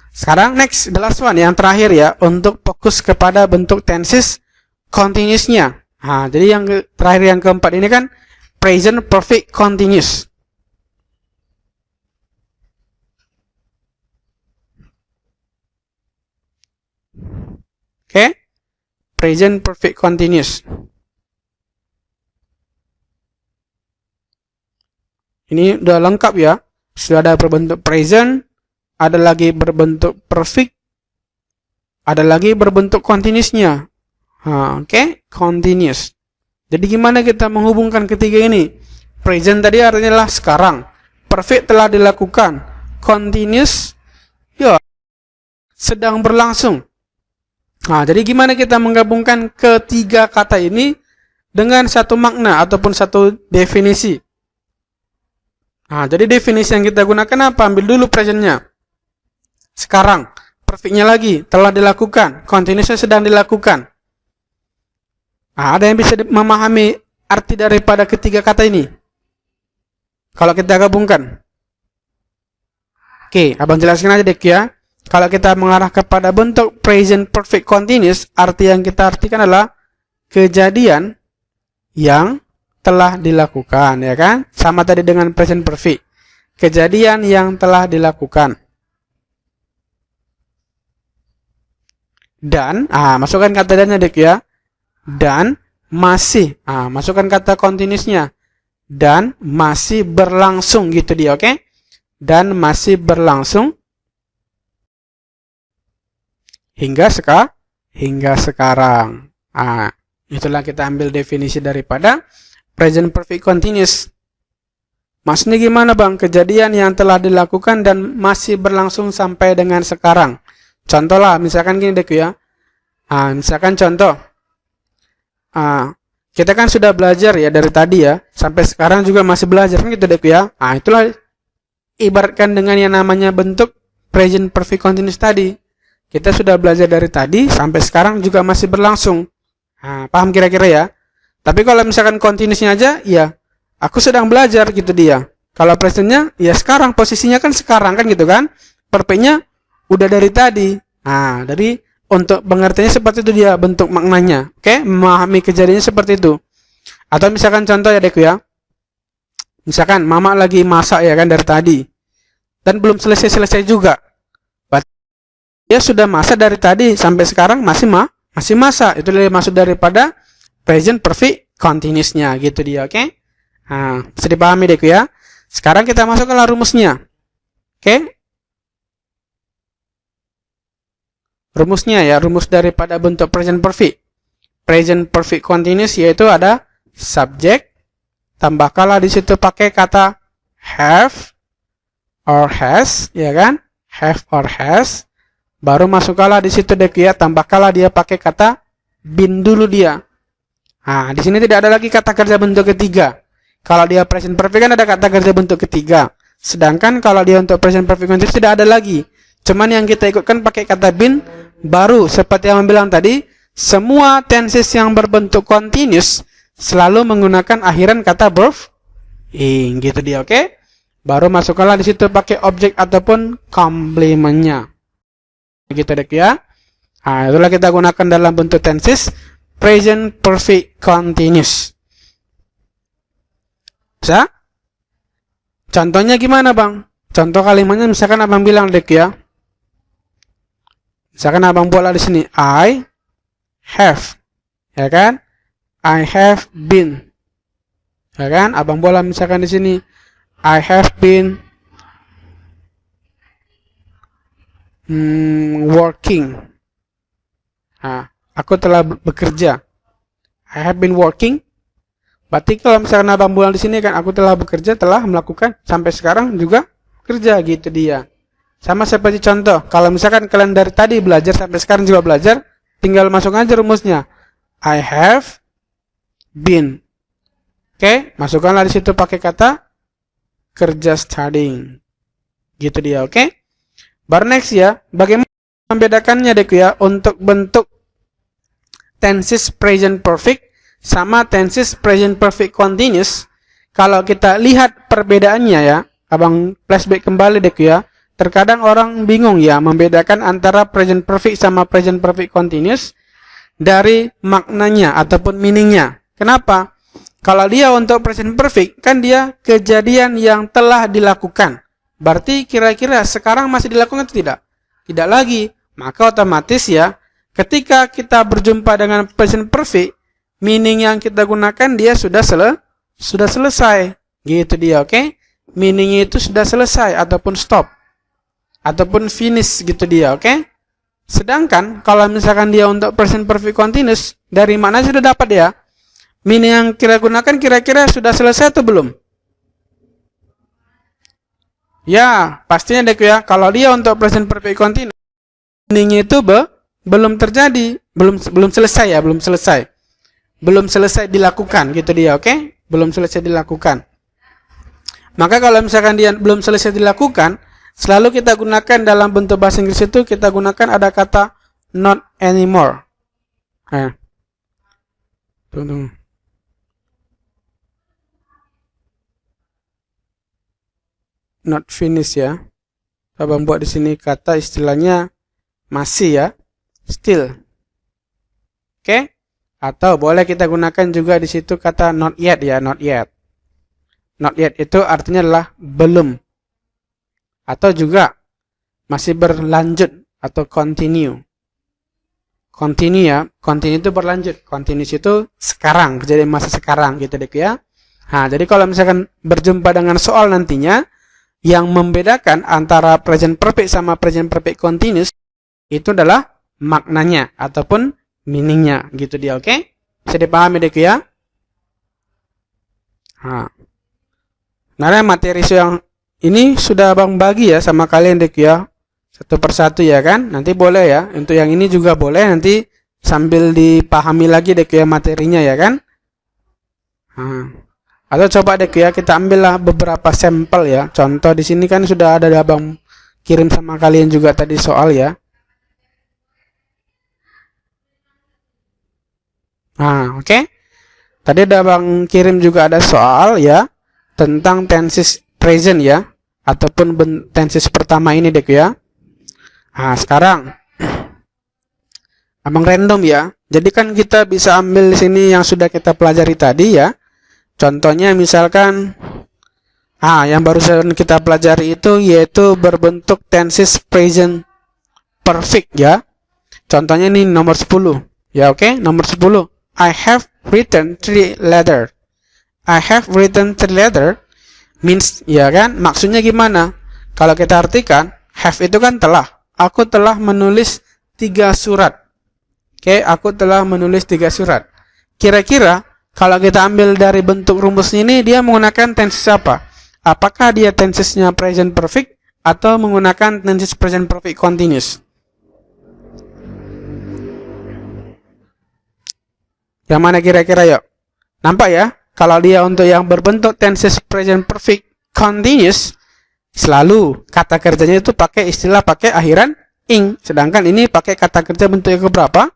Sekarang next, the last one, yang terakhir ya, untuk fokus kepada bentuk tenses continuous-nya. Jadi yang terakhir yang keempat ini kan present perfect continuous. Oke? Present perfect continuous. Ini udah lengkap ya. Sudah ada berbentuk present, ada lagi berbentuk perfect, ada lagi berbentuk continuous-nya. Oke, continuous. Jadi gimana kita menghubungkan ketiga ini? Present tadi artinya adalah sekarang. Perfect telah dilakukan. Continuous ya sedang berlangsung. Jadi gimana kita menggabungkan ketiga kata ini dengan satu makna ataupun satu definisi? Jadi definisi yang kita gunakan apa? Ambil dulu presentnya. Sekarang. Perfectnya lagi. Telah dilakukan. Continuousnya sedang dilakukan. Ada yang bisa memahami arti daripada ketiga kata ini? Kalau kita gabungkan. Oke, abang jelaskan aja dek ya. Kalau kita mengarah kepada bentuk present perfect continuous, arti yang kita artikan adalah kejadian yang telah dilakukan, ya kan? Sama tadi dengan present perfect. Kejadian yang telah dilakukan. Dan, masukkan kata dannya dek ya. Dan masih, masukkan kata continuousnya. Dan masih berlangsung gitu dia, oke? Dan masih berlangsung hingga sekarang. Itulah kita ambil definisi daripada present perfect continuous. Maksudnya gimana bang? Kejadian yang telah dilakukan dan masih berlangsung sampai dengan sekarang. Contoh lah, misalkan gini dek ya. Misalkan contoh. Kita kan sudah belajar ya dari tadi ya. Sampai sekarang juga masih belajar kan gitu dek ya. Itulah ibaratkan dengan yang namanya bentuk present perfect continuous tadi. Kita sudah belajar dari tadi sampai sekarang juga masih berlangsung. Paham kira-kira ya? Tapi kalau misalkan continuousnya aja, ya aku sedang belajar gitu dia. Kalau presentnya, ya sekarang, posisinya kan sekarang kan gitu kan. Perfectnya udah dari tadi. Dari untuk pengertiannya seperti itu dia bentuk maknanya. Oke, memahami kejadiannya seperti itu. Atau misalkan contoh ya dekku ya. Misalkan mama lagi masak ya kan dari tadi. Dan belum selesai-selesai juga. Dia sudah masak dari tadi sampai sekarang masih masak. Itu maksud daripada present perfect continuous-nya gitu dia, oke? Bisa dipahami deh ya. Sekarang kita masuk ke rumusnya. Oke? Rumusnya ya, rumus daripada bentuk present perfect. Present perfect continuous yaitu ada subject, tambahkanlah di situ pakai kata have or has, ya kan? Have or has. Baru masukkanlah di situ dek ya, tambahkanlah dia pakai kata been dulu dia. Di sini tidak ada lagi kata kerja bentuk ketiga. Kalau dia present perfect kan ada kata kerja bentuk ketiga. Sedangkan kalau dia untuk present perfect continuous tidak ada lagi. Cuman yang kita ikutkan pakai kata been baru seperti yang bilang tadi, semua tenses yang berbentuk continuous selalu menggunakan akhiran kata verb ing gitu dia, oke? Baru masukkanlah di situ pakai objek ataupun komplementnya. Gitu dek ya. Itulah kita gunakan dalam bentuk tenses present perfect continuous. Bisa? Contohnya gimana bang? Contoh kalimatnya misalkan abang bilang dek ya. Misalkan abang buatlah di sini I have, ya kan? I have been, ya kan? Abang buatlah misalkan di sini I have been working. Aku telah bekerja. I have been working. Berarti kalau misalkan abang buang di sini kan aku telah bekerja, telah melakukan sampai sekarang juga kerja gitu dia. Sama seperti contoh, kalau misalkan kalian dari tadi belajar sampai sekarang juga belajar, tinggal masuk aja rumusnya. I have been. Oke, masukkanlah di situ pakai kata kerja studying. Gitu dia, oke? Baru next ya, bagaimana membedakannya dek ya untuk bentuk tenses present perfect sama tenses present perfect continuous. Kalau kita lihat perbedaannya ya, abang flashback kembali dek ya. Terkadang orang bingung ya membedakan antara present perfect sama present perfect continuous dari maknanya ataupun meaningnya. Kenapa? Kalau dia untuk present perfect kan dia kejadian yang telah dilakukan. Berarti kira-kira sekarang masih dilakukan atau tidak? Tidak lagi. Maka otomatis ya, ketika kita berjumpa dengan present perfect, meaning yang kita gunakan dia sudah selesai. Gitu dia, oke? Meaningnya itu sudah selesai ataupun stop. Ataupun finish gitu dia, oke? Sedangkan kalau misalkan dia untuk present perfect continuous, dari mana sudah dapat ya? Meaning yang kita gunakan kira-kira sudah selesai atau belum? Ya, pastinya dek ya. Kalau dia untuk present perfect continuous, meaningnya itu belum terjadi, belum selesai ya, belum selesai dilakukan gitu dia, oke? Belum selesai dilakukan. Maka kalau misalkan dia belum selesai dilakukan, selalu kita gunakan dalam bentuk bahasa Inggris itu kita gunakan ada kata not anymore. Tunggu. Not finish ya. Abang buat di sini kata istilahnya masih ya, still. Oke? Atau boleh kita gunakan juga di situ kata not yet ya, not yet. Not yet itu artinya adalah belum. Atau juga masih berlanjut atau continue. Continue ya, continue itu berlanjut. Continuous itu sekarang, jadi masa sekarang gitu deh ya. Jadi kalau misalkan berjumpa dengan soal nantinya yang membedakan antara present perfect sama present perfect continuous itu adalah maknanya ataupun meaningnya gitu dia, oke? Bisa dipahami deh ya? Nah, materi yang ini sudah abang bagi ya sama kalian dek ya, satu persatu ya kan. Nanti boleh ya, untuk yang ini juga boleh nanti sambil dipahami lagi dek ya materinya ya kan. Atau coba dek ya kita ambillah beberapa sampel ya. Contoh di sini kan sudah ada abang kirim sama kalian juga tadi soal ya. Oke. Tadi ada abang kirim juga ada soal ya tentang tenses present ya, ataupun tenses pertama ini dek ya. Sekarang abang random ya. Jadi kan kita bisa ambil di sini yang sudah kita pelajari tadi ya. Contohnya misalkan yang barusan kita pelajari itu yaitu berbentuk tenses present perfect ya. Contohnya ini nomor 10. Ya oke, nomor 10. I have written 3 letters. I have written 3 letters means ya kan, maksudnya gimana? Kalau kita artikan, have itu kan telah. Aku telah menulis 3 surat. Oke, aku telah menulis 3 surat. Kira-kira kalau kita ambil dari bentuk rumus ini, dia menggunakan tenses apa? Apakah dia tensesnya present perfect atau menggunakan tenses present perfect continuous? Yang mana kira-kira yuk? Nampak ya? Kalau dia untuk yang berbentuk tenses present perfect continuous, selalu kata kerjanya itu pakai akhiran ing. Sedangkan ini pakai kata kerja bentuk yang keberapa?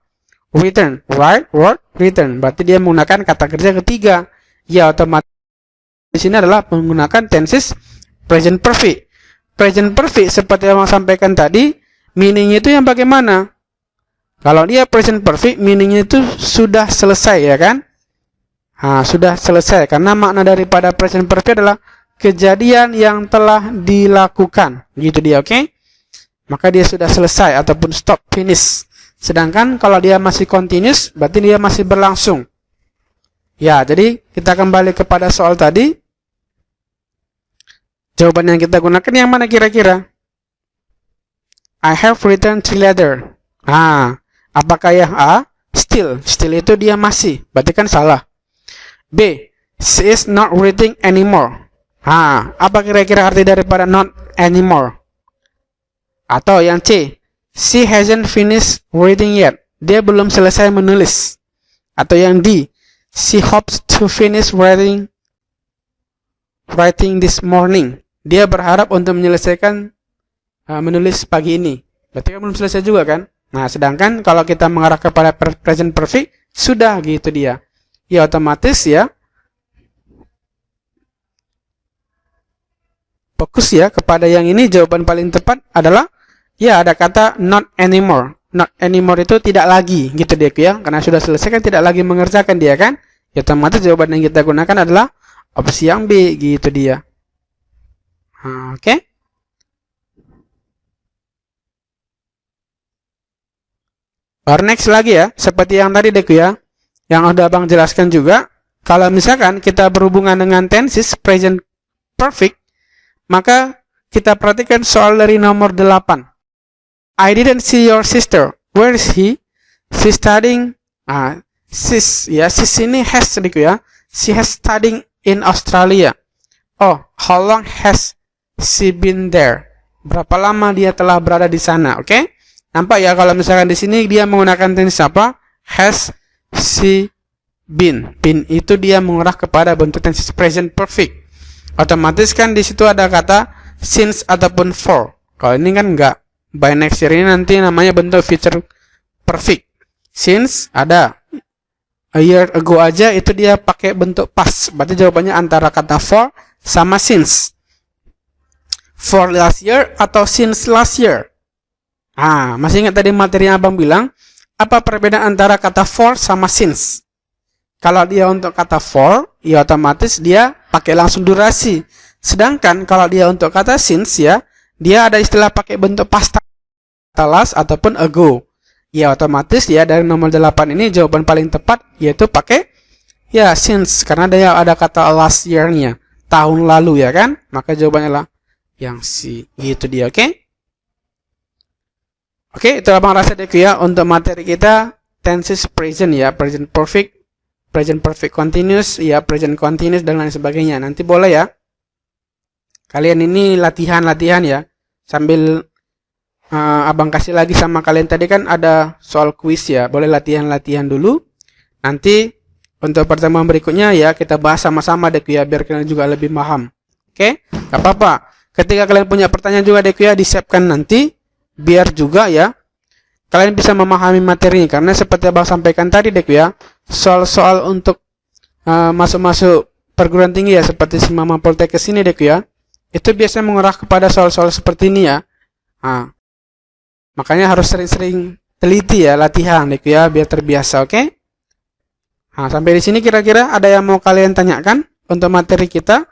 Written. Write, word, written. Berarti dia menggunakan kata kerja ketiga. Ya otomatis di sini adalah menggunakan tenses present perfect. Present perfect seperti yang saya sampaikan tadi, meaningnya itu yang bagaimana? Kalau dia present perfect, meaningnya itu sudah selesai ya kan? Sudah selesai. Karena makna daripada present perfect adalah kejadian yang telah dilakukan. Gitu dia, oke? Maka dia sudah selesai ataupun stop, finish. Sedangkan kalau dia masih continuous, berarti dia masih berlangsung. Ya, jadi kita kembali kepada soal tadi. Jawaban yang kita gunakan yang mana kira-kira? I have written 3 letters. Apakah yang A? Still. Still itu dia masih. Berarti kan salah. B. She is not reading anymore. Apa kira-kira arti daripada not anymore? Atau yang C. She hasn't finished reading yet. Dia belum selesai menulis. Atau yang D. She hopes to finish writing this morning. Dia berharap untuk menyelesaikan menulis pagi ini. Berarti kan belum selesai juga kan? Nah, sedangkan kalau kita mengarah kepada present perfect, sudah gitu dia. Ya otomatis ya. Fokus ya kepada yang ini, jawaban paling tepat adalah ya ada kata not anymore. Not anymore itu tidak lagi gitu dia ya. Karena sudah selesai kan tidak lagi mengerjakan dia kan? Ya otomatis jawaban yang kita gunakan adalah opsi yang B gitu dia. Oke. Or next lagi ya, seperti yang tadi dek ya, yang udah abang jelaskan juga. Kalau misalkan kita berhubungan dengan tenses present perfect, maka kita perhatikan soal dari nomor 8. I didn't see your sister. Where is he? She's studying. Sis ini has dek ya. She has studying in Australia. Oh, how long has she been there? Berapa lama dia telah berada di sana? Oke? Nampak ya kalau misalkan di sini dia menggunakan tenses apa? Has she been. Been itu dia mengarah kepada bentuk tenses present perfect. Otomatis kan di situ ada kata since ataupun for. Kalau ini kan enggak. By next year ini nanti namanya bentuk future perfect. Since ada. A year ago aja itu dia pakai bentuk past. Berarti jawabannya antara kata for sama since. For last year atau since last year. Masih ingat tadi materi yang abang bilang? Apa perbedaan antara kata for sama since? Kalau dia untuk kata for, ya otomatis dia pakai langsung durasi. Sedangkan kalau dia untuk kata since ya, dia ada istilah pakai bentuk past, kata last ataupun ago. Ya otomatis ya dari nomor 8 ini jawaban paling tepat yaitu pakai ya since. Karena dia ada kata last year-nya. Tahun lalu ya kan? Maka jawabannya lah yang C. Gitu dia, oke? Oke, itu abang rasa dek ya untuk materi kita tenses present ya, present perfect continuous ya, present continuous dan lain sebagainya. Nanti boleh ya Kalian ini latihan-latihan ya. Sambil abang kasih lagi sama kalian tadi kan ada soal kuis ya. Boleh latihan-latihan dulu. Nanti untuk pertemuan berikutnya ya kita bahas sama-sama deh ya, biar kalian juga lebih paham. Oke? Gak apa-apa. Ketika kalian punya pertanyaan juga deh ya, disiapkan nanti. Biar juga ya kalian bisa memahami materinya. Karena seperti abang sampaikan tadi deh ya, soal-soal untuk masuk-masuk perguruan tinggi ya, seperti si Mama Poltekkes ini deh ya, itu biasanya mengarah kepada soal-soal seperti ini ya. Nah, makanya harus sering-sering teliti ya, latihan deh ya, biar terbiasa, oke? Nah, sampai di sini kira-kira ada yang mau kalian tanyakan untuk materi kita?